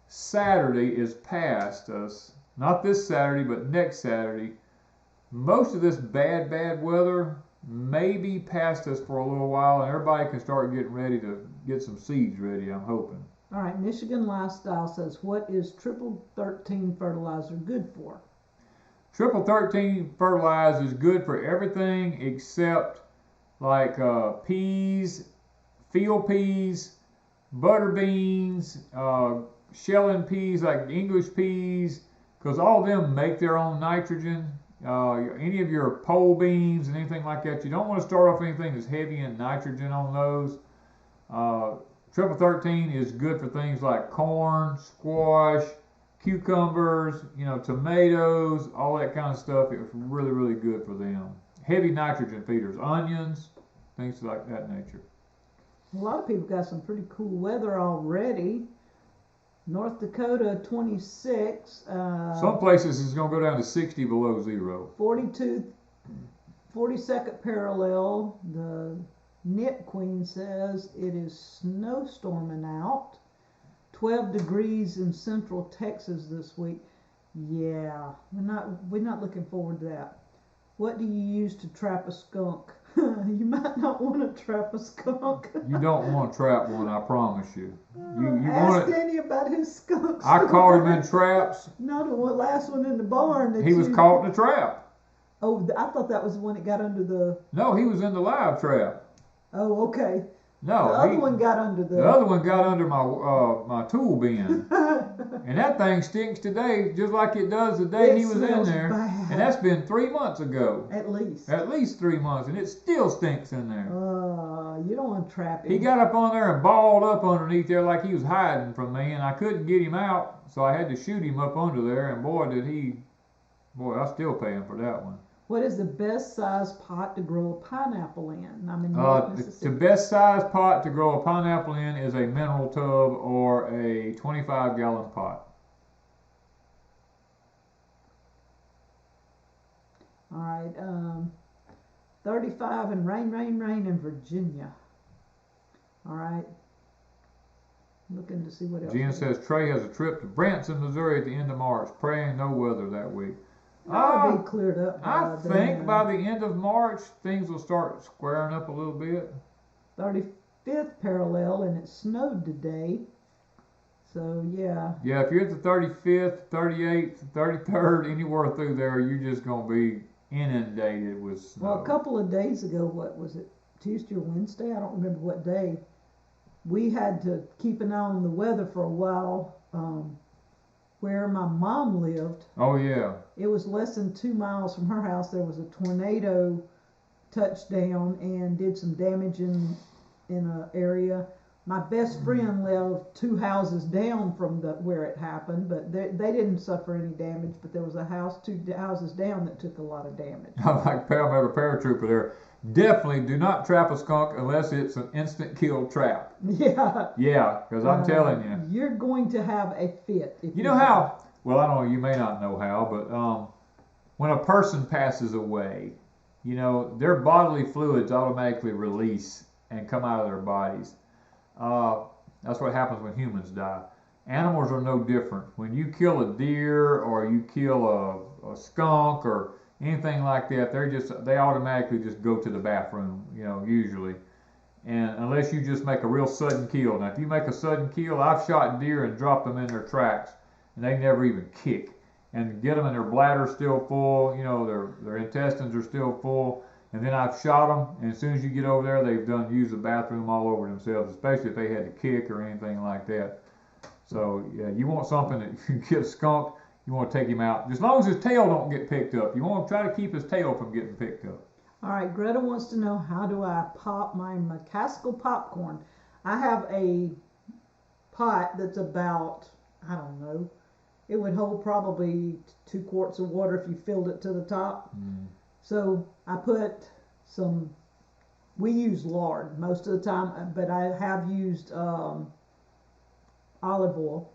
Saturday is past us, not this Saturday, but next Saturday, most of this bad weather may be past us for a little while, and everybody can start getting ready to get some seeds ready, I'm hoping. All right, Michigan Lifestyle says, what is triple 13 fertilizer good for? Triple 13 fertilizer is good for everything except like peas, field peas, butter beans, shelling peas like English peas, because all of them make their own nitrogen. Any of your pole beans and anything like that, you don't want to start off anything that's heavy in nitrogen on those. Triple 13 is good for things like corn, squash, cucumbers, tomatoes, all that kind of stuff. It's really, really good for them. Heavy nitrogen feeders, onions, things like that nature. A lot of people got some pretty cool weather already. North Dakota 26. Some places it's going to go down to 60 below zero. 42nd parallel. The Knit Queen says it is snowstorming out. 12 degrees in central Texas this week. Yeah, we're not looking forward to that. What do you use to trap a skunk? You might not want to trap a skunk. You don't want to trap one, I promise you. You Ask Danny about his skunk. I caught him in traps. No, the last one in the barn. He was caught in a trap. Oh, I thought that was the one that got under the... No, he was in the live trap. Oh, okay. No, the other one got under the... The other one got under my tool bin. And that thing stinks today just like it does the day he was in there. Bad. And that's been 3 months ago. At least. At least 3 months, and it still stinks in there. You don't want to trap him. He got up on there and balled up underneath there like he was hiding from me, and I couldn't get him out, so I had to shoot him up under there, and boy, I still pay him for that one. What is the best size pot to grow a pineapple in? I'm in the best size pot to grow a pineapple in is a mineral tub or a 25-gallon pot. All right, 35 and rain in Virginia. All right. Looking to see what else. Jen says Trey has a trip to Branson, Missouri at the end of March. Praying no weather that week. That'll be cleared up. I think by the end of March, things will start squaring up a little bit. 35th parallel, and it snowed today. So, yeah. Yeah, if you're at the 35th, 38th, 33rd, anywhere through there, you're just going to be inundated with snow. Well, a couple of days ago, what was it, Tuesday or Wednesday? I don't remember what day. We had to keep an eye on the weather for a while. Where my mom lived. Oh, yeah. It was less than 2 miles from her house. There was a tornado touchdown and did some damage in an area. My best friend lived 2 houses down from where it happened, but they didn't suffer any damage. But there was a house 2 houses down that took a lot of damage. I like Palmetto paratrooper there. Definitely do not trap a skunk unless it's an instant kill trap. Yeah. Yeah, because I'm telling you. You're going to have a fit. You know how, well, I don't know, you may not know how, but when a person passes away, you know, their bodily fluids automatically release and come out of their bodies. That's what happens when humans die. Animals are no different. When you kill a deer or you kill a skunk or anything like that, they automatically just go to the bathroom, you know, usually. And unless you just make a real sudden kill. Now, if you make a sudden kill, I've shot deer and dropped them in their tracks, and they never even kick. And get them and their bladder's still full, you know, their intestines are still full. And then I've shot them, and as soon as you get over there, they've used the bathroom all over themselves, especially if they had to kick or anything like that. So, yeah, you want something that you can get a skunk, you want to take him out. As long as his tail don't get picked up. You want to try to keep his tail from getting picked up. All right, Greta wants to know, how do I pop my McCaskill popcorn? I have a pot that's about, I don't know, it would hold probably 2 quarts of water if you filled it to the top. So I put we use lard most of the time, but I have used olive oil.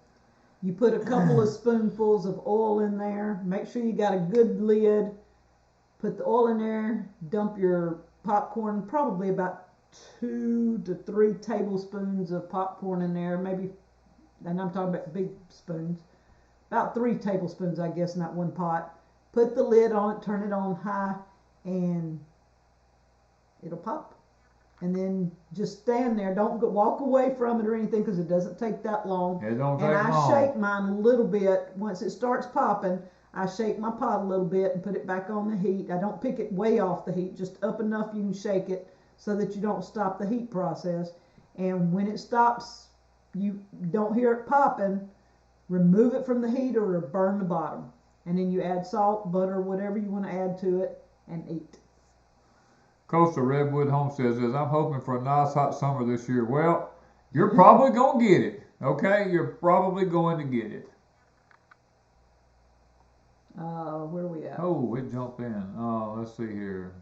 You put a couple of spoonfuls of oil in there. Make sure you got a good lid. Put the oil in there. Dump your popcorn, probably about 2 to 3 tablespoons of popcorn in there. Maybe, and I'm talking about big spoons. About 3 tablespoons, I guess, in that one pot. Put the lid on it, turn it on high, and it'll pop. And then just stand there. Don't walk away from it or anything, because it doesn't take that long. It don't take long. And I shake mine a little bit. Once it starts popping, I shake my pot a little bit and put it back on the heat. I don't pick it way off the heat, just up enough you can shake it so that you don't stop the heat process. And when it stops, you don't hear it popping, remove it from the heat or it'll burn the bottom. And then you add salt, butter, whatever you want to add to it, and eat. Coastal Redwood Homestead says, I'm hoping for a nice hot summer this year. Well, you're probably going to get it. Okay? You're probably going to get it. Where are we at? Oh, it jumped in. Let's see here.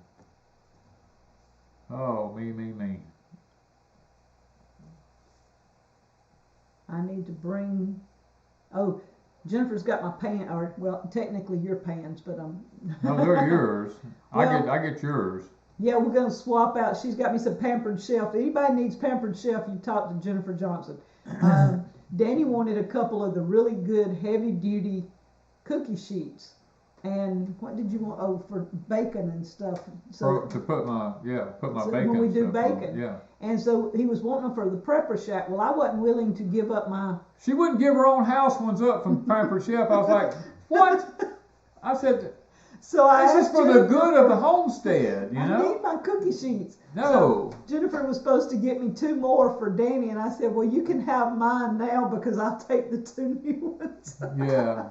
Oh, me. I need to bring... Oh, Jennifer's got my pan, or, well, technically your pans, but No, they're yours. Well, I get yours. Yeah, we're going to swap out. She's got me some Pampered Chef. If anybody needs Pampered Chef, you talk to Jennifer Johnson. Danny wanted a couple of the really good heavy-duty cookie sheets. And what did you want? Oh, for bacon and stuff. So to put my so bacon. when we do stuff bacon. on, yeah. And so he was wanting them for the Prepper Shack. Well, I wasn't willing to give up my... She wouldn't give her own house ones up from Pampered Chef. I was like, what? I said, so this is for the good of the homestead, you know? I need my cookie sheets. No. So Jennifer was supposed to get me 2 more for Danny, and I said, well, you can have mine now because I'll take the 2 new ones. Yeah.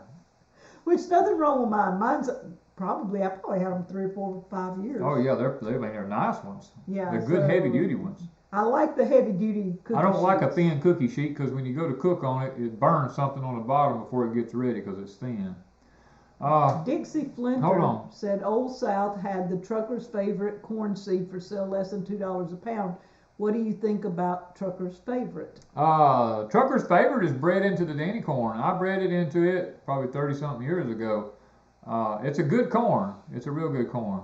Which, nothing wrong with mine. Mine's I probably had them 3 or 4 or 5 years. Oh yeah, they're nice ones. Yeah, they're good heavy duty ones. I like the heavy duty cookie I don't like a sheets. thin cookie sheet because when you go to cook on it, it burns something on the bottom before it gets ready because it's thin. Dixie Flinter said Old South had the trucker's favorite corn seed for sale less than $2 a pound. What do you think about trucker's favorite? Trucker's favorite is bred into the Danny corn. I bred it into it probably 30-something years ago. It's a good corn. It's a real good corn.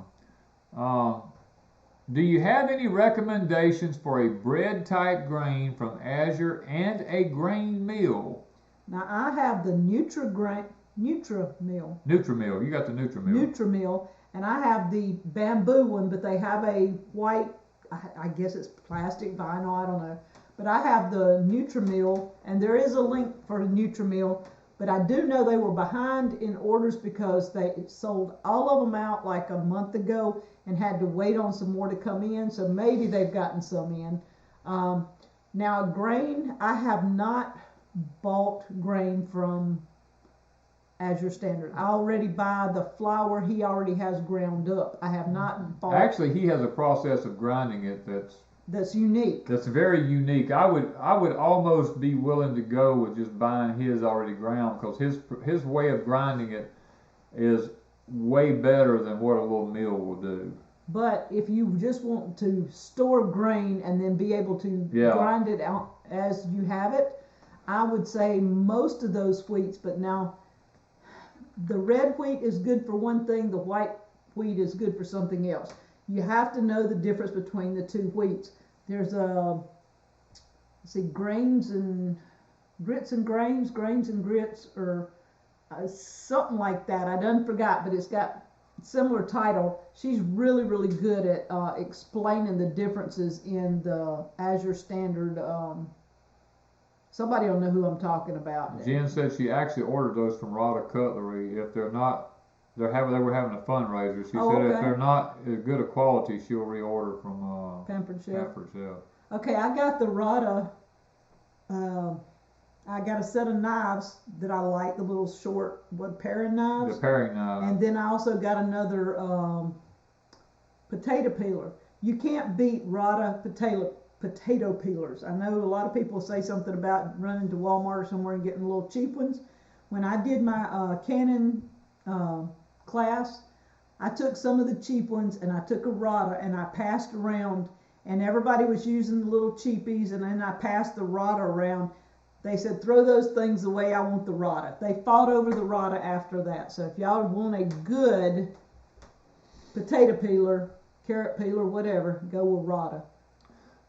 Do you have any recommendations for a bread type grain from Azure and a grain mill? Now I have the Nutramil. Nutramil. You got the Nutramil. Nutramil, and I have the bamboo one, but they have a white, I guess it's plastic vinyl, I don't know. But I have the Nutramil, and there is a link for the Nutramil, but I do know they were behind in orders because they sold all of them out like a month ago and had to wait on some more to come in, so maybe they've gotten some in. Now grain, I have not bought grain from Azure Standard. I already buy the flour he already has ground up. I have not bought... Actually, he has a process of grinding it that's unique. That's very unique. I would almost be willing to go with just buying his already ground because his way of grinding it is way better than what a little mill will do. But if you just want to store grain and then be able to grind it out as you have it, I would say most of those wheats, but now the red wheat is good for one thing, the white wheat is good for something else. You have to know the difference between the two wheats. There's let's see, grains and grits and grains and grits, or something like that. I done forgot, but it's got similar title. She's really, really good at explaining the differences in the Azure Standard. Somebody will know who I'm talking about. Jen said she actually ordered those from Rada Cutlery. If they're not, they were having a fundraiser. She said if they're not as good a quality, she'll reorder from Pampered Chef. Okay, I got the Rada. I got a set of knives that I like, the little short paring knives. The paring knives. And then I also got another potato peeler. You can't beat Rada potato peelers. I know a lot of people say something about running to Walmart or somewhere and getting little cheap ones. When I did my Canon class, I took some of the cheap ones and I took a Rada and I passed around, and everybody was using the little cheapies, and then I passed the Rada around. They said, throw those things the way I want the Rada. They fought over the Rada after that. So if y'all want a good potato peeler, carrot peeler, whatever, go with Rada.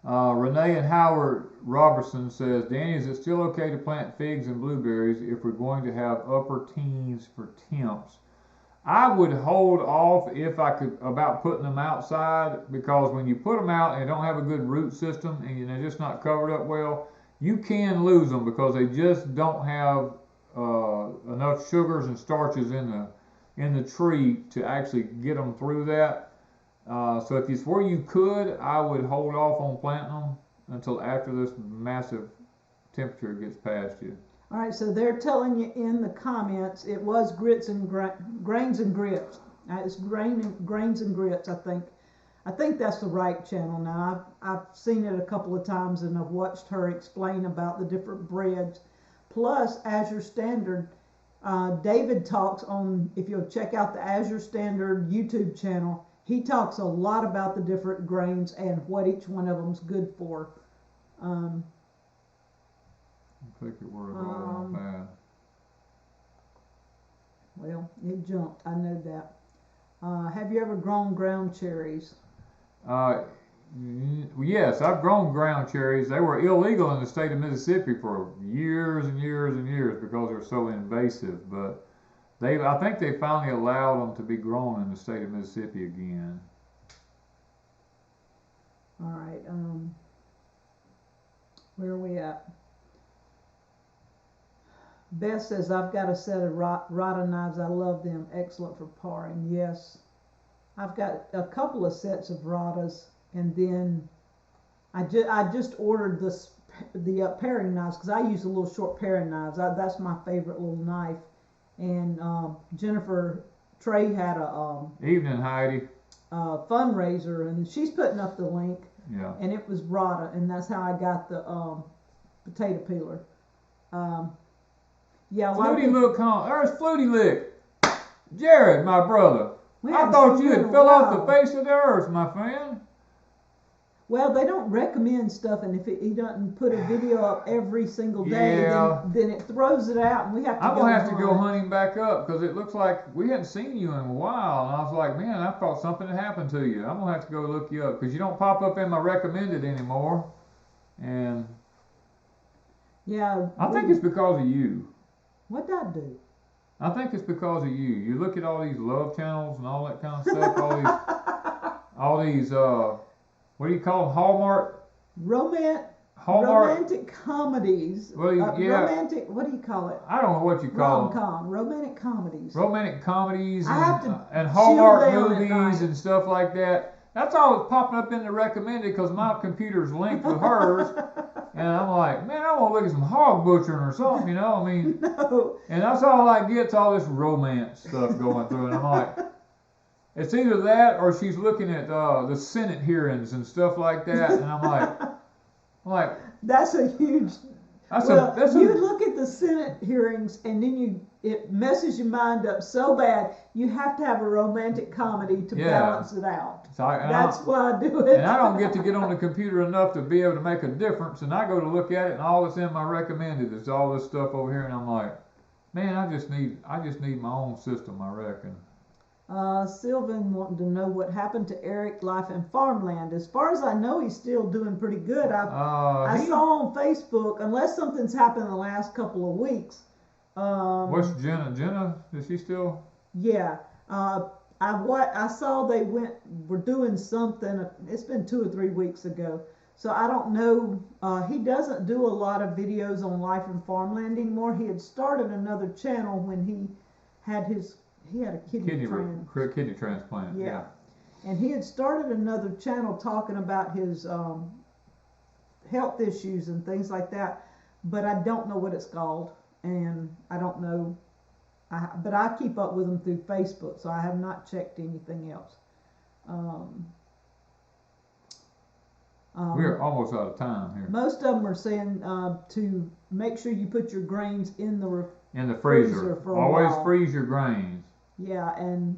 Renee and Howard Robertson says, Danny, is it still okay to plant figs and blueberries if we're going to have upper teens for temps? I would hold off if I could about putting them outside, because when you put them out and they don't have a good root system and they're just not covered up well, you can lose them because they just don't have enough sugars and starches in the tree to actually get them through that. So if it's where you could, I would hold off on planting them until after this massive temperature gets past you. All right, so they're telling you in the comments it was grains and grits. It's grains and grits, I think. I think that's the right channel now. I've seen it a couple of times and I've watched her explain about the different breads. Plus Azure Standard, David talks on, if you'll check out the Azure Standard YouTube channel, he talks a lot about the different grains and what each one of them's good for. I think it was all bad. Well, it jumped, I know that. Have you ever grown ground cherries? Yes, I've grown ground cherries. They were illegal in the state of Mississippi for years and years and years because they're so invasive. But I think they finally allowed them to be grown in the state of Mississippi again. All right. Where are we at? Beth says, I've got a set of Rada knives. I love them. Excellent for paring. Yes. I've got a couple of sets of Radas, and then I just ordered the paring knives because I use the little short paring knives. That's my favorite little knife. And Jennifer Trey had a evening Heidi fundraiser, and she's putting up the link. Yeah. And it was Rada, and that's how I got the potato peeler. Yeah. Flutie Look, there's Flutie Lick. Jared, my brother. I thought you had fell off the face of the earth, my friend. Well, they don't recommend stuff, and if he doesn't put a video up every single day, then it throws it out, and we have to I'm going to have to go hunting back up, because it looks like we hadn't seen you in a while, and I was like, man, I thought something had happened to you. I'm going to have to go look you up, because you don't pop up in my recommended anymore, and yeah, I think it's because of you. What'd I do? I think it's because of you. You look at all these love channels and all that kind of stuff, all these what do you call them? Hallmark? Romantic comedies. Well, romantic, what do you call it? I don't know what you call them. Romantic comedies. Romantic comedies and Hallmark movies and stuff like that. That's all that's popping up in the recommended because my computer's linked with hers. And I'm like, man, I want to look at some hog butchering or something, you know? I mean, no. And that's all I get, all this romance stuff going through. And I'm like, it's either that or she's looking at the Senate hearings and stuff like that. And I'm like, that's a huge. You look at the Senate hearings and then it messes your mind up so bad. You have to have a romantic comedy to balance it out. That's why I do it. And I don't get to get on the computer enough to be able to make a difference. And I go to look at it, and all that's in my recommended is all this stuff over here. And I'm like, man, I just need my own system, I reckon. Sylvan wanting to know what happened to Eric Life and Farmland. As far as I know, he's still doing pretty good. I saw on Facebook, unless something's happened in the last couple of weeks. What's Jenna? Jenna, is she still? Yeah. I saw they were doing something. It's been 2 or 3 weeks ago. So I don't know. He doesn't do a lot of videos on life and farmland anymore. He had started another channel when he had a kidney transplant. Yeah. And he had started another channel talking about his health issues and things like that. But I don't know what it's called, and I don't know. But I keep up with him through Facebook, so I have not checked anything else. We're almost out of time here. Most of them are saying to make sure you put your grains in the freezer for a Always while. freeze your grains. Yeah, and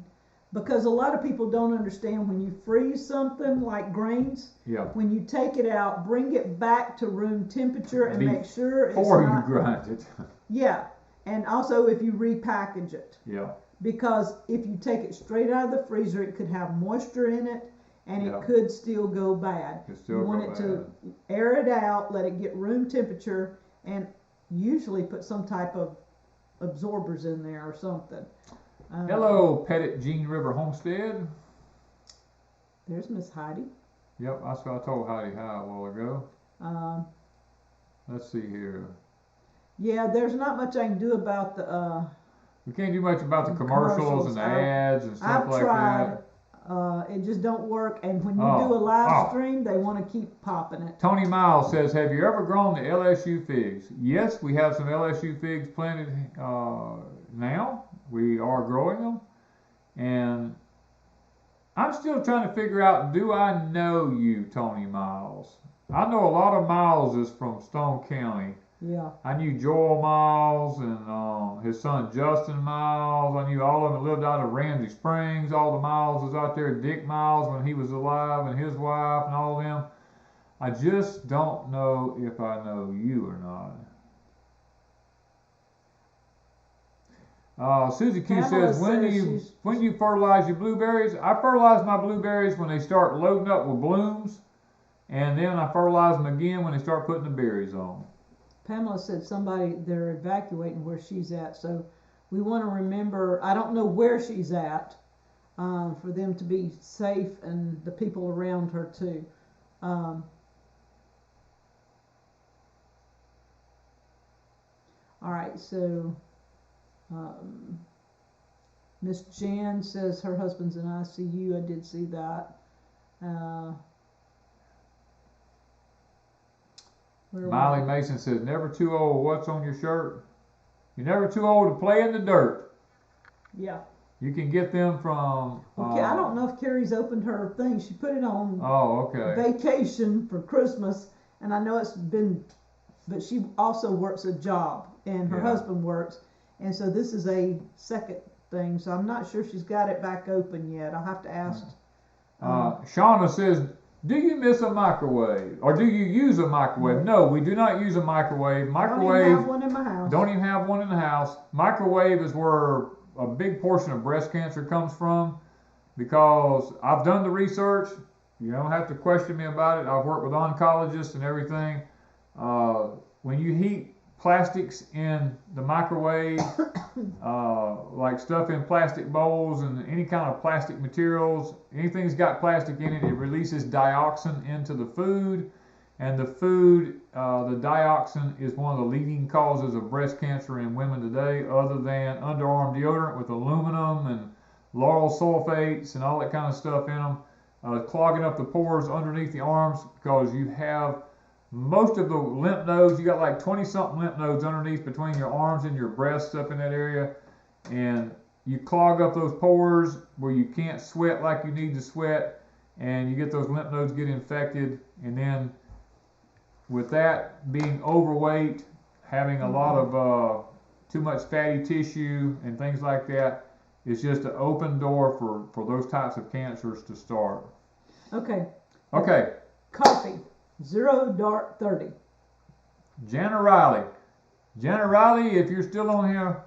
because a lot of people don't understand when you freeze something like grains, when you take it out, bring it back to room temperature and make sure it's before you grind it. Yeah, and also if you repackage it. Yeah. Because if you take it straight out of the freezer, it could have moisture in it, and it could still go bad. You want it to air it out, let it get room temperature, and usually put some type of absorbers in there or something. Hello, Pettit Jean River Homestead. There's Miss Heidi. Yep, that's what I told Heidi hi a while ago. Let's see here. Yeah, there's not much I can do about the. We can't do much about the commercials and the ads and stuff like that. It just don't work, and when you do a live stream, they want to keep popping it. Tony Miles says, have you ever grown the LSU figs? Yes, we have some LSU figs planted now. We are growing them, and I'm still trying to figure out, do I know you, Tony Miles? I know a lot of Mileses from Stone County. Yeah. I knew Joel Miles and his son Justin Miles. I knew all of them that lived out of Ramsey Springs. All the Mileses out there. Dick Miles when he was alive, and his wife, and all of them. I just don't know if I know you or not. Susie Q says, when you fertilize your blueberries, I fertilize my blueberries when they start loading up with blooms, and then I fertilize them again when they start putting the berries on. Pamela said they're evacuating where she's at, so we want to remember, I don't know where she's at, for them to be safe and the people around her too. All right, so Miss Jan says her husband's in ICU. I did see that. Miley Mason says, never too old. What's on your shirt? You're never too old to play in the dirt. Yeah. You can get them from... Okay, I don't know if Carrie's opened her thing. She put it on vacation for Christmas, and I know it's been... But she also works a job, and her husband works, and so this is a second thing, so I'm not sure she's got it back open yet. I'll have to ask. Shauna says, do you miss a microwave? Or do you use a microwave? No, we do not use a microwave. Don't even have one in my house. Don't even have one in the house. Microwave is where a big portion of breast cancer comes from, because I've done the research. You don't have to question me about it. I've worked with oncologists and everything. When you heat plastics in the microwave, like stuff in plastic bowls and any kind of plastic materials, anything that's got plastic in it, it releases dioxin into the food, and the dioxin is one of the leading causes of breast cancer in women today, other than underarm deodorant with aluminum and lauryl sulfates and all that kind of stuff in them, clogging up the pores underneath the arms, because you have most of the lymph nodes, you got like 20-something lymph nodes underneath between your arms and your breasts up in that area, and you clog up those pores where you can't sweat like you need to sweat, and you get those lymph nodes get infected, and then with that being overweight, having a lot of too much fatty tissue and things like that, it's just an open door for those types of cancers to start. Okay. Coffee. 0 Dark 30. Jana Riley. Jana Riley, if you're still on here,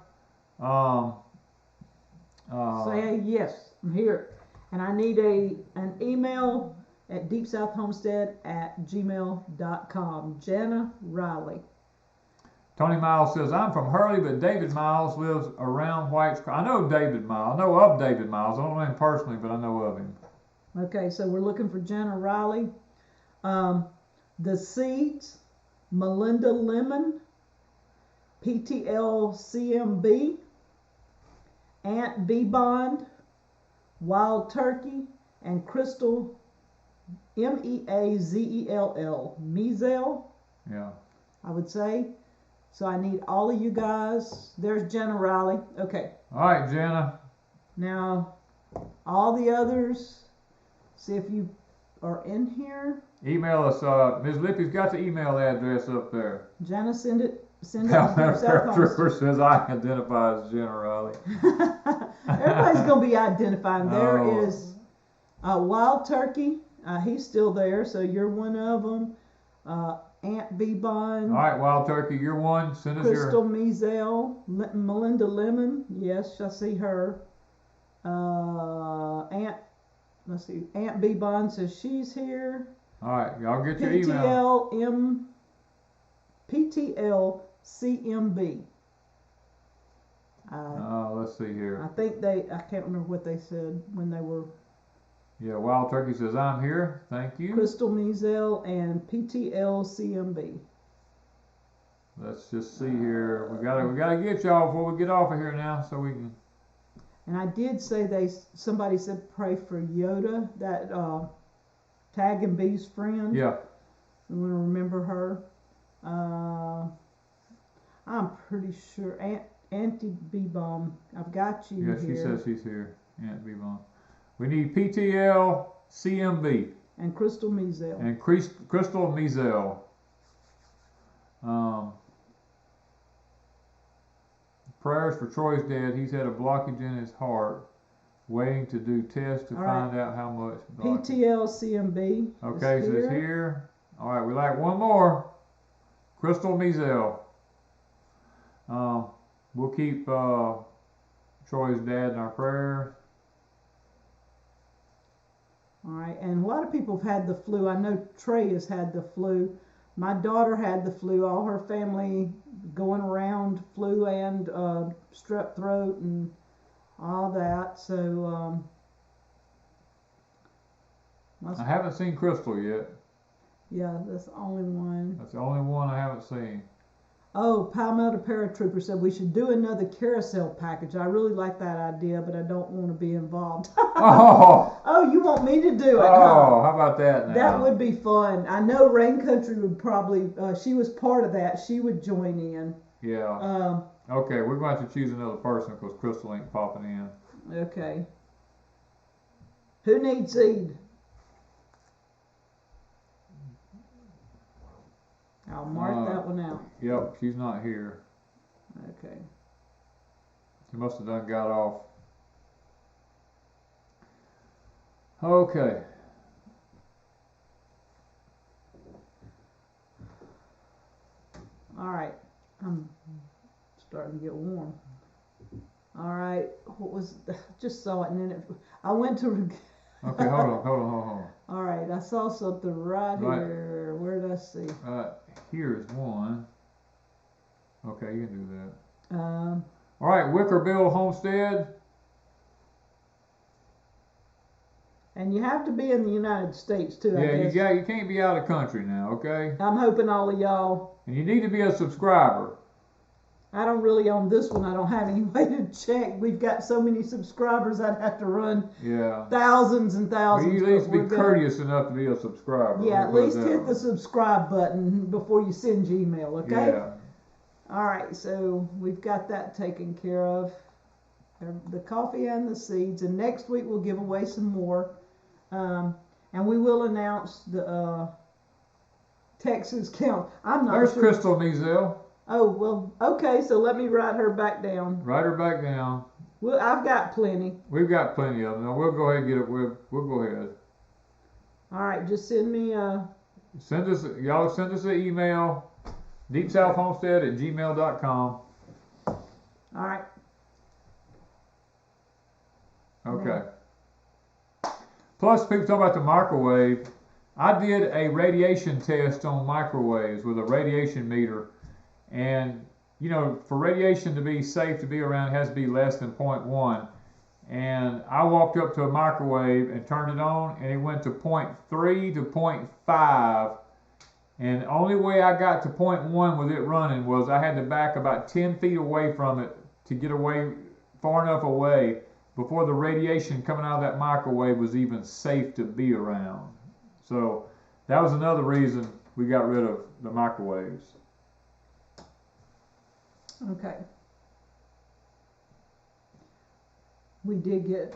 say yes. I'm here. And I need an email at deepsouthhomestead@gmail.com. Jana Riley. Tony Miles says, I'm from Hurley, but David Miles lives around White's. I know David Miles. I know of David Miles. I don't know him personally, but I know of him. Okay, so we're looking for Jana Riley. The seeds, Melinda Lemon, PTL CMB, Aunt B Bond, Wild Turkey, and Crystal Meazell, Meazell, Yeah. I would say. So I need all of you guys. There's Jana Riley. Okay. All right, Jana. Now, all the others, see if you are in here. Email us. Ms. Lippy's got the email address up there. Jana, send it. Send it. Trooper says I identify as Jana Riley. Everybody's gonna be identifying. There is Wild Turkey. He's still there, so you're one of them. Aunt B Bond. All right, Wild Turkey, you're one. Send us Crystal Meazell, Melinda Lemon. Yes, I see her. Let's see. Aunt B Bond says she's here. All right, y'all get your email. PTL CMB. Let's see here. I think I can't remember what they said when they were. Yeah, Wild Turkey says I'm here. Thank you. Crystal Meazell and PTL CMB. Let's just see here. We gotta get y'all before we get off of here now, so we can. And I did say somebody said pray for Yoda, that Tag and B's friend. Yeah. We want to remember her. I'm pretty sure Auntie B-Bomb. I've got you here. Yeah, she says she's here. Aunt B-Bomb. We need PTL CMB. And Crystal Meazell. And Crystal Meazell. Prayers for Troy's dad. He's had a blockage in his heart, waiting to do tests to find out how much. PTL CMB. Okay, so it's here. All right, we like one more. Crystal Meazell. We'll keep Troy's dad in our prayers. All right, and a lot of people have had the flu. I know Trey has had the flu. My daughter had the flu. All her family going around, flu and strep throat and all that. So I haven't seen Crystal yet. Yeah, that's the only one. That's the only one I haven't seen. Oh, Palmetto Paratrooper said we should do another carousel package. I really like that idea, but I don't want to be involved. Oh, you want me to do it? Oh, how about that now? That would be fun. I know Rain Country would probably, she was part of that. She would join in. Yeah. Okay, we're going to have to choose another person because Crystal ain't popping in. Okay. Who needs seed? I'll mark that one out. Yep, she's not here. Okay. She must have done got off. Okay. All right. I'm starting to get warm. All right. What was? Just saw it, and then I went to. Okay, hold on. All right, I saw something right here. Where did I see? Here's one. Okay, you can do that. Um. All right, Wickerbill Homestead. And you have to be in the United States too. Yeah, you can't be out of country now, okay? I'm hoping all of y'all. And you need to be a subscriber. I don't really own this one. I don't have any way to check. We've got so many subscribers. I'd have to run thousands and thousands. Well, you at least be courteous enough to be a subscriber. Yeah, at least hit the subscribe button before you send your email, okay? Yeah. All right, so we've got that taken care of. The coffee and the seeds. And next week we'll give away some more. And we will announce the Texas count. I'm not There's sure. Crystal Meazell. Oh, well, okay, so let me write her back down. Write her back down. Well, I've got plenty. We've got plenty of them. Now, we'll go ahead and get it. We'll go ahead. All right, just send me y'all send us an email, deepsouthhomestead@gmail.com. All right. Okay. Plus, people talk about the microwave. I did a radiation test on microwaves with a radiation meter, and you know, for radiation to be safe to be around, it has to be less than 0.1. And I walked up to a microwave and turned it on, and it went to 0.3 to 0.5. And the only way I got to 0.1 with it running was I had to back about 10 feet away from it to get away far enough away before the radiation coming out of that microwave was even safe to be around. So that was another reason we got rid of the microwaves. Okay. We did get,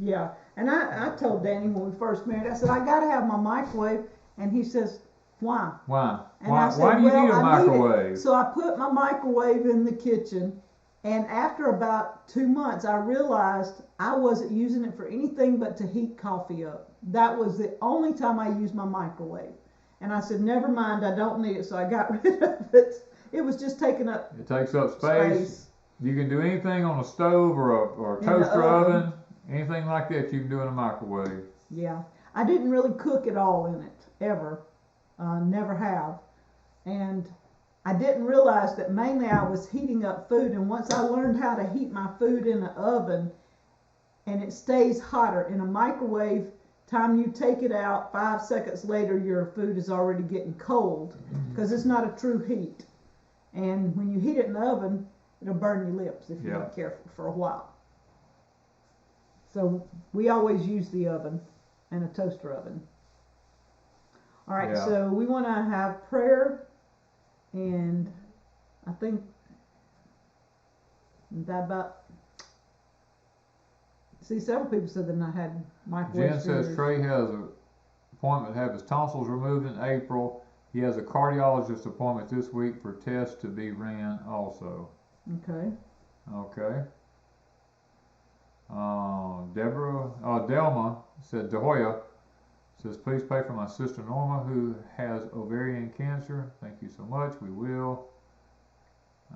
yeah. And I told Danny when we first married, I said, I got to have my microwave. And he says, why? Why? And Why, I said, why do you well, need a I microwave? So I put my microwave in the kitchen. And after about 2 months, I realized I wasn't using it for anything but to heat coffee up. That was the only time I used my microwave. And I said, never mind, I don't need it. So I got rid of it. It was just taking up It takes up space. You can do anything on a stove or a toaster oven, anything like that you can do in a microwave. Yeah. I didn't really cook at all in it, ever. Never have. And I didn't realize that mainly I was heating up food, and once I learned how to heat my food in the oven, and it stays hotter. In a microwave, time you take it out, 5 seconds later your food is already getting cold because it's not a true heat. And when you heat it in the oven, it'll burn your lips if you're not careful for a while. So we always use the oven and a toaster oven. All right, so we want to have prayer. And I think that about, see, several people said they've not had microwave. Jen says Trey has an appointment to have his tonsils removed in April. He has a cardiologist appointment this week for tests to be ran also. Okay. Okay. Delma said, De Hoya says, please pray for my sister Norma who has ovarian cancer. Thank you so much. We will.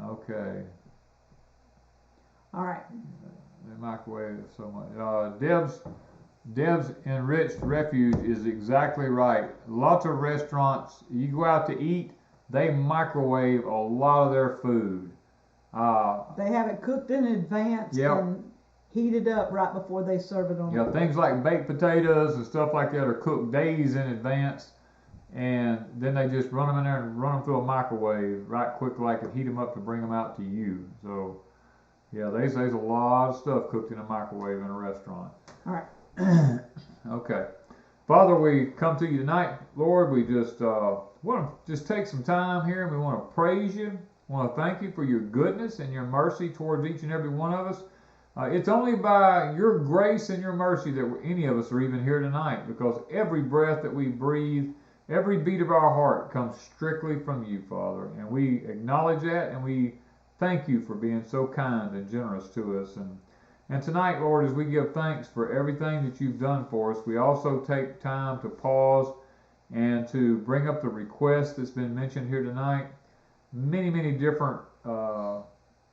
Okay. All right. The microwave so much. Deb's Enriched Refuge is exactly right. Lots of restaurants, you go out to eat, they microwave a lot of their food. They have it cooked in advance and heated up right before they serve it on. Yeah, things like baked potatoes and stuff like that are cooked days in advance, and then they just run them in there and run them through a microwave right quick, like and heat them up to bring them out to you. So, yeah, there's a lot of stuff cooked in a microwave in a restaurant. All right. Okay. Father, we come to you tonight, Lord. We just want to just take some time here, and we want to praise you. We want to thank you for your goodness and your mercy towards each and every one of us. It's only by your grace and your mercy that any of us are even here tonight, because every breath that we breathe, every beat of our heart comes strictly from you, Father. And we acknowledge that, and we thank you for being so kind and generous to us. And tonight, Lord, as we give thanks for everything that you've done for us, we also take time to pause and to bring up the request that's been mentioned here tonight. Many, many different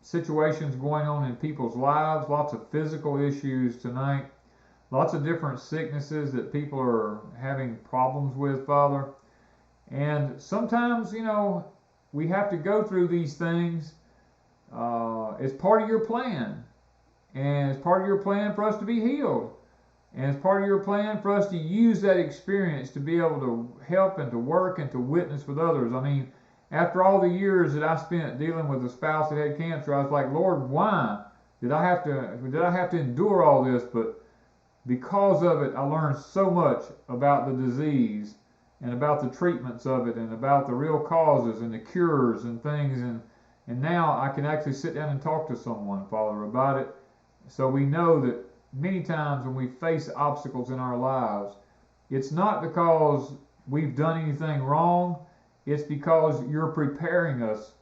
situations going on in people's lives, lots of physical issues tonight, lots of different sicknesses that people are having problems with, Father. And sometimes, you know, we have to go through these things. It's part of your plan. And it's part of your plan for us to be healed. And it's part of your plan for us to use that experience to be able to help and to work and to witness with others. I mean, after all the years that I spent dealing with a spouse that had cancer, I was like, Lord, why did I have to endure all this? But because of it, I learned so much about the disease and about the treatments of it and about the real causes and the cures and things. And now I can actually sit down and talk to someone, Father, about it. So we know that many times when we face obstacles in our lives, it's not because we've done anything wrong. It's because you're preparing us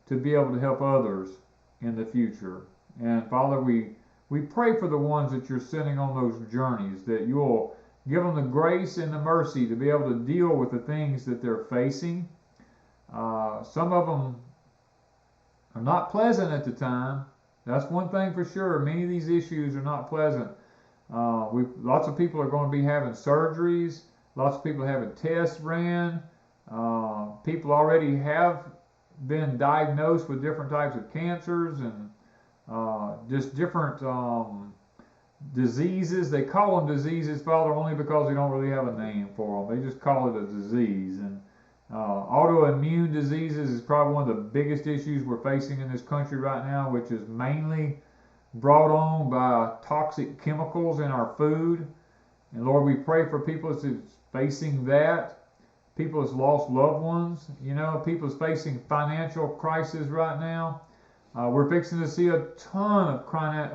to be able to help others in the future. And Father, we pray for the ones that you're sending on those journeys, that you'll give them the grace and the mercy to be able to deal with the things that they're facing. Some of them are not pleasant at the time. That's one thing for sure. Many of these issues are not pleasant. Lots of people are going to be having surgeries. Lots of people having tests ran. People already have been diagnosed with different types of cancers and just different diseases. They call them diseases, Father, only because they don't really have a name for them. They just call it a disease. And autoimmune diseases is probably one of the biggest issues we're facing in this country right now, which is mainly brought on by toxic chemicals in our food. And Lord, we pray for people that's facing that. People that's lost loved ones. You know, people that's facing financial crisis right now. We're fixing to see a ton of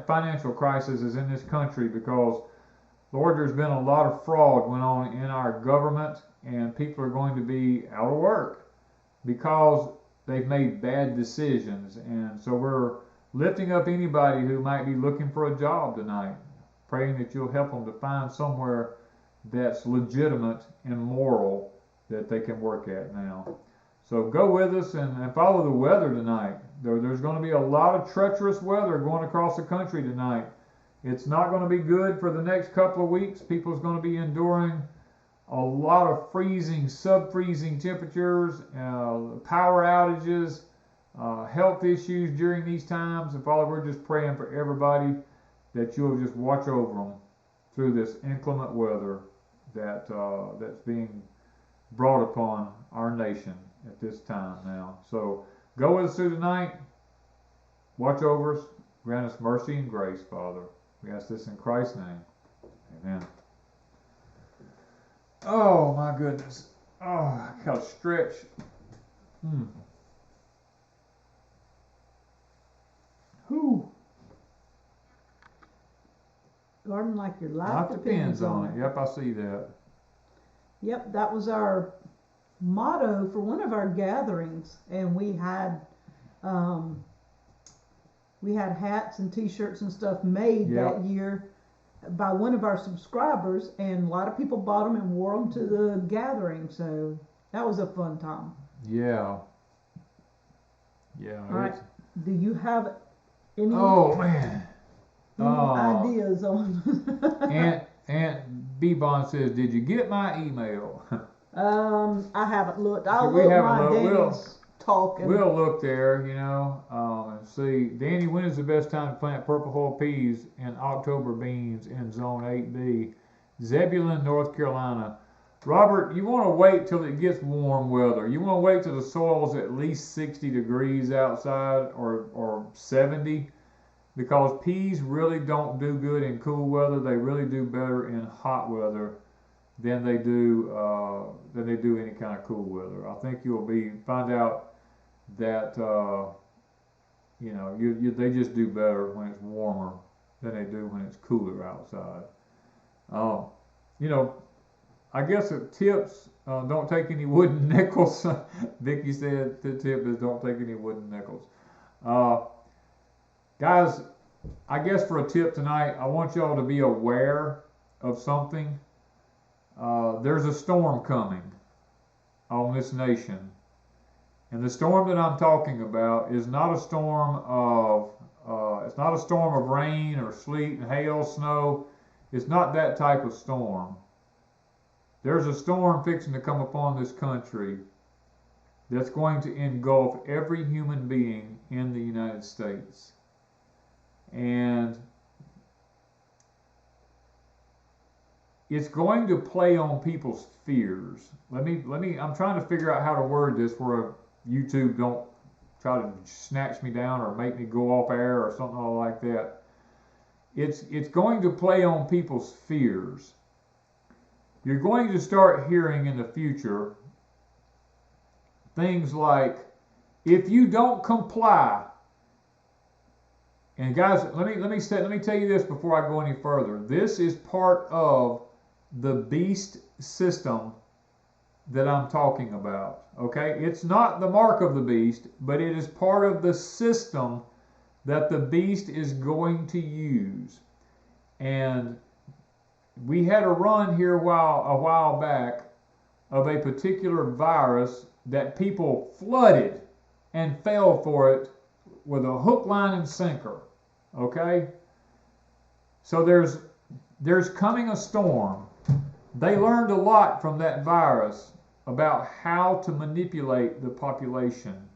financial crises in this country because, Lord, there's been a lot of fraud going on in our government, and people are going to be out of work because they've made bad decisions. And so we're lifting up anybody who might be looking for a job tonight, praying that you'll help them to find somewhere that's legitimate and moral that they can work at now. So go with us and follow the weather tonight. There's going to be a lot of treacherous weather going across the country tonight. It's not going to be good for the next couple of weeks. People's going to be enduring a lot of freezing, sub-freezing temperatures, power outages, health issues during these times. And Father, we're just praying for everybody that you'll just watch over them through this inclement weather that's being brought upon our nation at this time now. So go with us through the night. Watch over us. Grant us mercy and grace, Father. We ask this in Christ's name. Amen. Oh, my goodness. Oh, I gotta stretch. Whew. Garden like your life Life depends on it. Yep, I see that. Yep, that was our motto for one of our gatherings, and we had hats and t-shirts and stuff made that year by one of our subscribers, and a lot of people bought them and wore them to the gathering, so that was a fun time. Yeah. All right, do you have any ideas on Aunt B-Bon says, did you get my email? I haven't looked. I'll look my Danny's talking. We'll look there, you know, and see. Danny, when is the best time to plant purple hull peas and October beans in Zone 8B? Zebulon, North Carolina. Robert, you want to wait till it gets warm weather. You want to wait till the soil's at least 60 degrees outside or 70, because peas really don't do good in cool weather. They really do better in hot weather than they do any kind of cool weather. I think you'll find out that they just do better when it's warmer than they do when it's cooler outside. I guess tips, don't take any wooden nickels. Vicky said the tip is don't take any wooden nickels. Guys, I guess for a tip tonight, I want y'all to be aware of something. There's a storm coming on this nation. And the storm that I'm talking about is not a storm of rain or sleet and hail, snow. It's not that type of storm. There's a storm fixing to come upon this country that's going to engulf every human being in the United States. And it's going to play on people's fears. I'm trying to figure out how to word this where YouTube don't try to snatch me down or make me go off air or something like that. It's going to play on people's fears. You're going to start hearing in the future things like, if you don't comply, and guys, let me tell you this before I go any further. This is part of the beast system that I'm talking about. Okay, it's not the mark of the beast, but it is part of the system that the beast is going to use. And we had a run here a while back of a particular virus that people flooded and fell for it with a hook, line, and sinker. Okay? So there's there's coming a storm. They learned a lot from that virus about how to manipulate the population.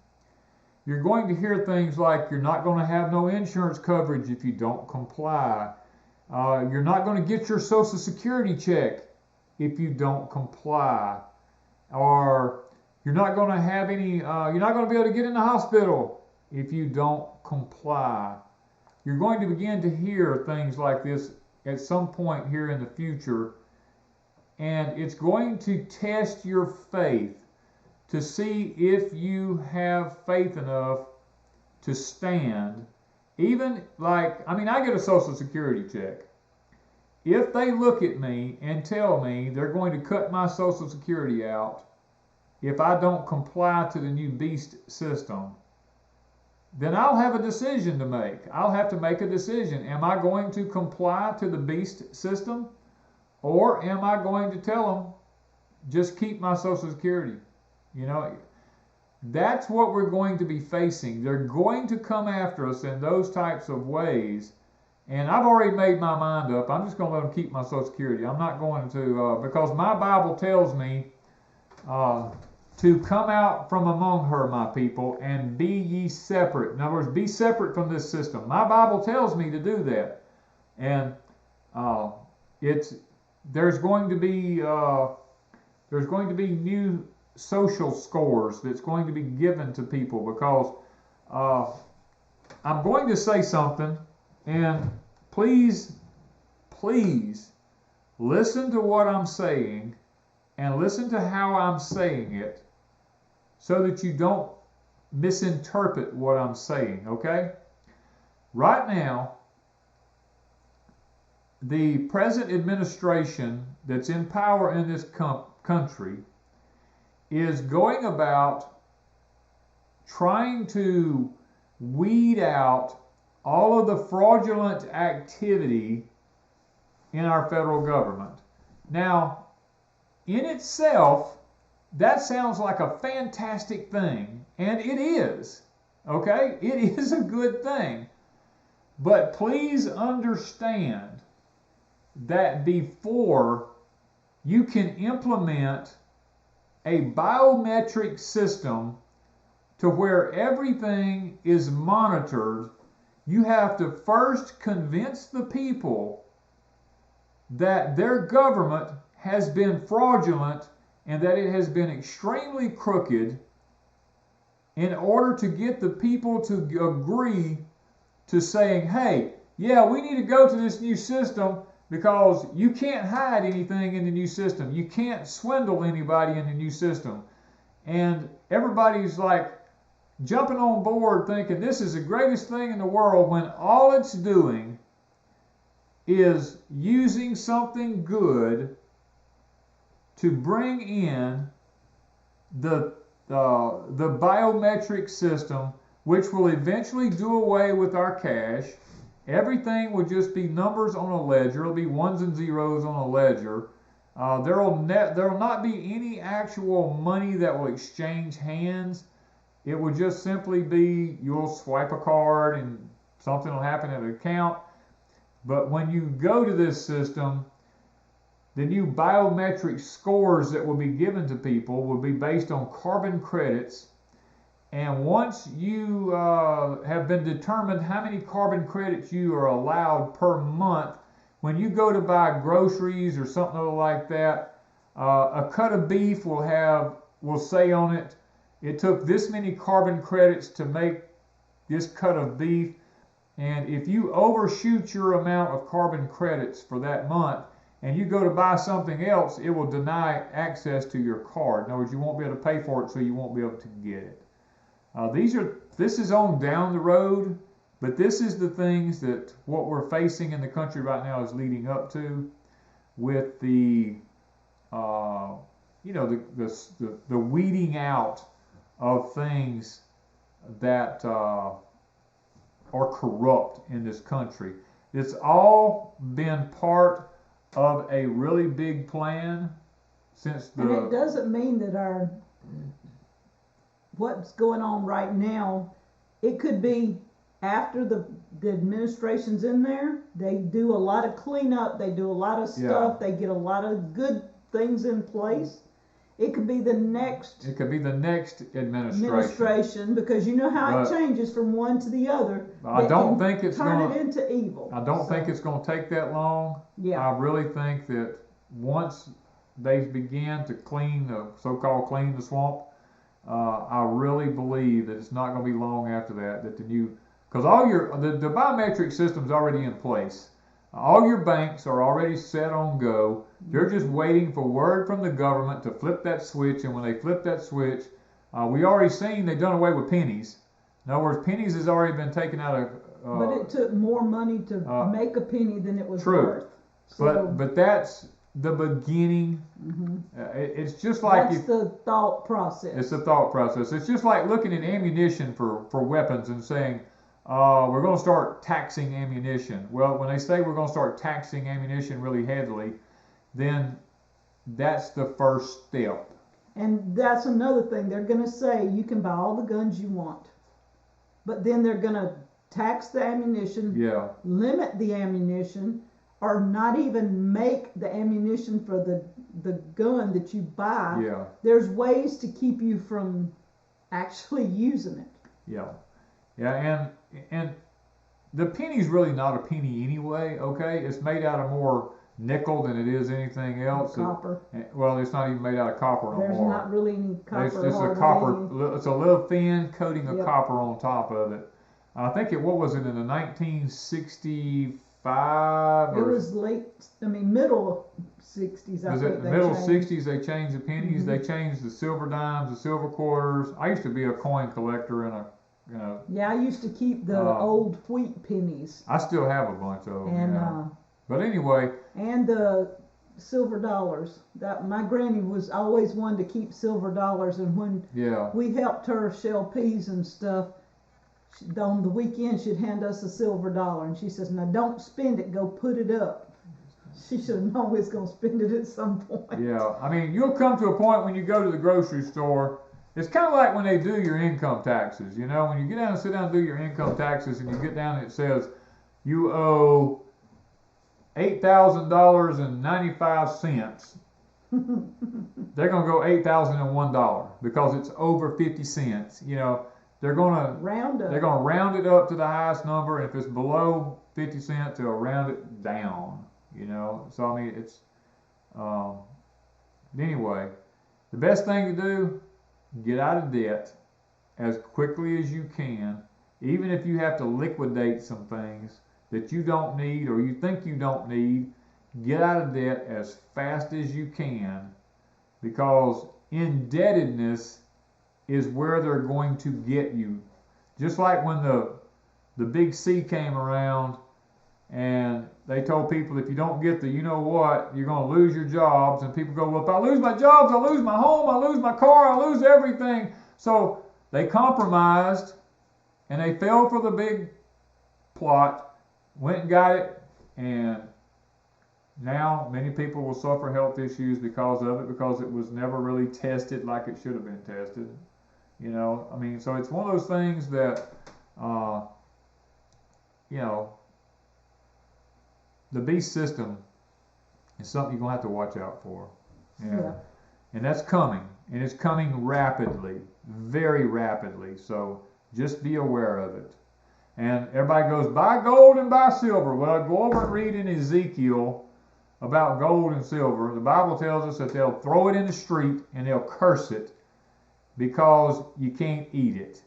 You're going to hear things like you're not going to have no insurance coverage if you don't comply. You're not going to get your Social Security check if you don't comply. Or you're not going to have any, you're not going to be able to get in the hospital if you don't comply. You're going to begin to hear things like this at some point here in the future, and it's going to test your faith to see if you have faith enough to stand. Even like, I mean, I get a Social Security check. If they look at me and tell me they're going to cut my Social Security out if I don't comply to the new BEAST system, then I'll have a decision to make. I'll have to make a decision. Am I going to comply to the BEAST system, or am I going to tell them, just keep my Social Security? You know, that's what we're going to be facing. They're going to come after us in those types of ways. And I've already made my mind up. I'm just going to let them keep my Social Security. I'm not going to, because my Bible tells me to come out from among her, my people, and be ye separate. In other words, be separate from this system. My Bible tells me to do that. And there's going to be new social scores that's going to be given to people, because I'm going to say something, and please listen to what I'm saying and listen to how I'm saying it so that you don't misinterpret what I'm saying, okay? Right now, the present administration that's in power in this country is going about trying to weed out all of the fraudulent activity in our federal government. Now, in itself, that sounds like a fantastic thing, and it is, okay? It is a good thing. But please understand that before you can implement a biometric system to where everything is monitored, you have to first convince the people that their government has been fraudulent and that it has been extremely crooked, in order to get the people to agree to saying, hey, yeah, we need to go to this new system, because you can't hide anything in the new system. You can't swindle anybody in the new system. And everybody's like jumping on board thinking this is the greatest thing in the world, when all it's doing is using something good to bring in the biometric system, which will eventually do away with our cash. Everything will just be numbers on a ledger. It'll be ones and zeros on a ledger. There will not be any actual money that will exchange hands. It will just simply be, you'll swipe a card and something will happen at an account. But when you go to this system, the new biometric scores that will be given to people will be based on carbon credits. And once you have been determined how many carbon credits you are allowed per month, when you go to buy groceries or something like that, a cut of beef will say on it, it took this many carbon credits to make this cut of beef. And if you overshoot your amount of carbon credits for that month and you go to buy something else, it will deny access to your card. In other words, you won't be able to pay for it, so you won't be able to get it. This is on down the road, but this is the things that what we're facing in the country right now is leading up to, with the weeding out of things that are corrupt in this country. It's all been part of a really big plan since the. And it doesn't mean that what's going on right now, it could be after the administration's in there, they do a lot of cleanup, they do a lot of stuff, they get a lot of good things in place. It could be the next administration, because you know how it changes from one to the other. I don't think it's turn it into evil. I don't think it's going to take that long. Yeah. I really think that once they begin to clean the swamp, I really believe that it's not going to be long after that the new, because all the biometric system's already in place. All your banks are already set on go. They're just waiting for word from the government to flip that switch, and when they flip that switch, we already seen they've done away with pennies. In other words, pennies has already been taken out of. But it took more money to make a penny than it was worth. So, but that's the beginning. It's just like that's the thought process. It's the thought process. It's just like looking at ammunition for weapons and saying, we're going to start taxing ammunition. Well, when they say we're going to start taxing ammunition really heavily, then that's the first step. And that's another thing. They're going to say you can buy all the guns you want. But then they're going to tax the ammunition, limit the ammunition, or not even make the ammunition for the gun that you buy. Yeah. There's ways to keep you from actually using it. Yeah. Yeah, and the penny's really not a penny anyway, okay? It's made out of more nickel than it is anything else. Copper. Well, it's not even made out of copper no more. There's not really any copper. It's a copper. It's a little thin coating of copper on top of it. I think what was it, in the 1965? It was middle 60s. Was it the middle 60s they changed the pennies? They changed the silver dimes, the silver quarters. I used to be a coin collector and yeah, I used to keep the old wheat pennies. I still have a bunch of them. And but anyway. And the silver dollars. That my granny was always one to keep silver dollars, and when we helped her shell peas and stuff, on the weekend she'd hand us a silver dollar, and she says, "Now don't spend it. Go put it up." She should have known we was gonna spend it at some point. Yeah, I mean, you'll come to a point when you go to the grocery store. It's kind of like when they do your income taxes. You know, when you get down and sit down and do your income taxes, and you get down and it says you owe $8,000.95. They're gonna go $8,001 because it's over 50 cents. You know, they're gonna round it up to the highest number, and if it's below 50 cents, they'll round it down. You know, so I mean, it's anyway, the best thing to do. Get out of debt as quickly as you can, even if you have to liquidate some things that you don't need or you think you don't need. Get out of debt as fast as you can, because indebtedness is where they're going to get you. Just like when the big C came around and they told people, if you don't get the you know what, you're going to lose your jobs. And people go, well, if I lose my jobs, I lose my home, I lose my car, I lose everything. So they compromised and they fell for the big plot, went and got it, and now many people will suffer health issues because of it, because it was never really tested like it should have been tested. You know, I mean, so it's one of those things that, you know, the beast system is something you're going to have to watch out for. Yeah. And that's coming. And it's coming rapidly, very rapidly. So just be aware of it. And everybody goes, buy gold and buy silver. Well, go over and read in Ezekiel about gold and silver. The Bible tells us that they'll throw it in the street and they'll curse it because you can't eat it.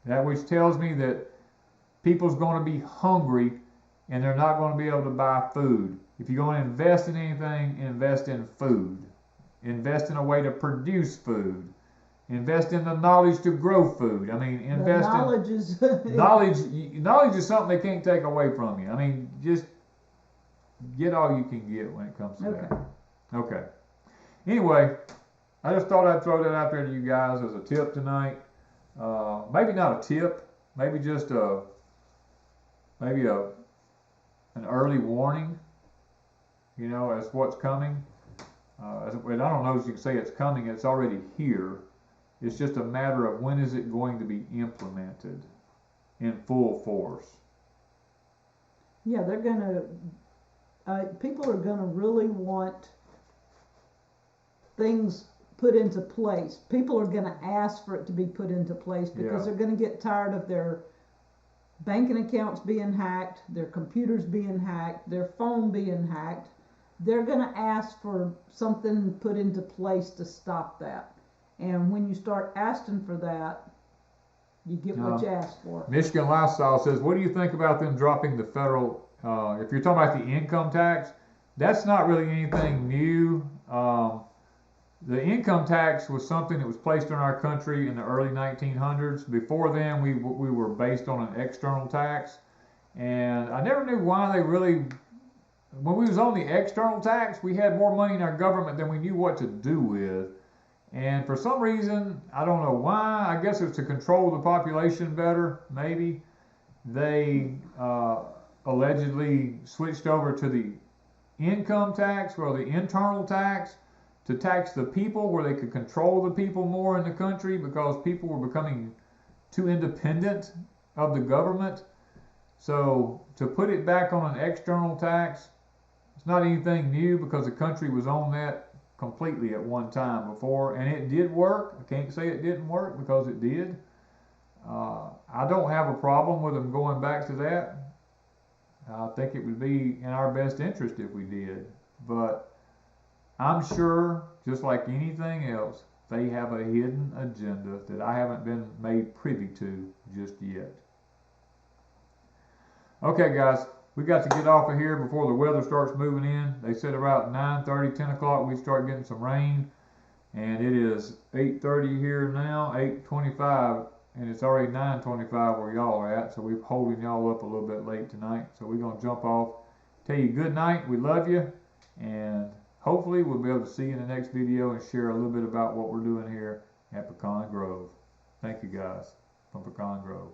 That which tells me that people's going to be hungry and they're not going to be able to buy food. If you're going to invest in anything, invest in food. Invest in a way to produce food. Invest in the knowledge to grow food. I mean, invest in knowledge is knowledge is something they can't take away from you. I mean, just get all you can get when it comes to that. Okay. Anyway, I just thought I'd throw that out there to you guys as a tip tonight. Maybe not a tip, maybe just an early warning, you know, as what's coming. I don't know if you can say it's coming, it's already here. It's just a matter of when is it going to be implemented. in full force. Yeah, they're gonna. People are gonna really want things put into place. People are gonna ask for it to be put into place because they're gonna get tired of their banking accounts being hacked, their computers being hacked, their phone being hacked. They're gonna ask for something put into place to stop that. And when you start asking for that, you get what you ask for. Michigan Lifestyle says, what do you think about them dropping the federal, if you're talking about the income tax, that's not really anything new. The income tax was something that was placed in our country in the early 1900s. Before then, we were based on an external tax. And I never knew why they really, when we was on the external tax, we had more money in our government than we knew what to do with. And for some reason, I don't know why, I guess it's to control the population better, maybe. They allegedly switched over to the income tax, or the internal tax, to tax the people, where they could control the people more in the country because people were becoming too independent of the government. So to put it back on an external tax, it's not anything new because the country was on that completely at one time before, and it did work. I can't say it didn't work because it did. I don't have a problem with them going back to that. I think it would be in our best interest if we did, but I'm sure, just like anything else, they have a hidden agenda that I haven't been made privy to just yet. Okay, guys, we got to get off of here before the weather starts moving in. They said about 9:30, 10 o'clock we'd start getting some rain, and it is 8:30 here now, 8:25, and it's already 9:25 where y'all are at, so we're holding y'all up a little bit late tonight. So we're going to jump off, tell you good night, we love you, and hopefully we'll be able to see you in the next video and share a little bit about what we're doing here at Pecan Grove. Thank you guys from Pecan Grove.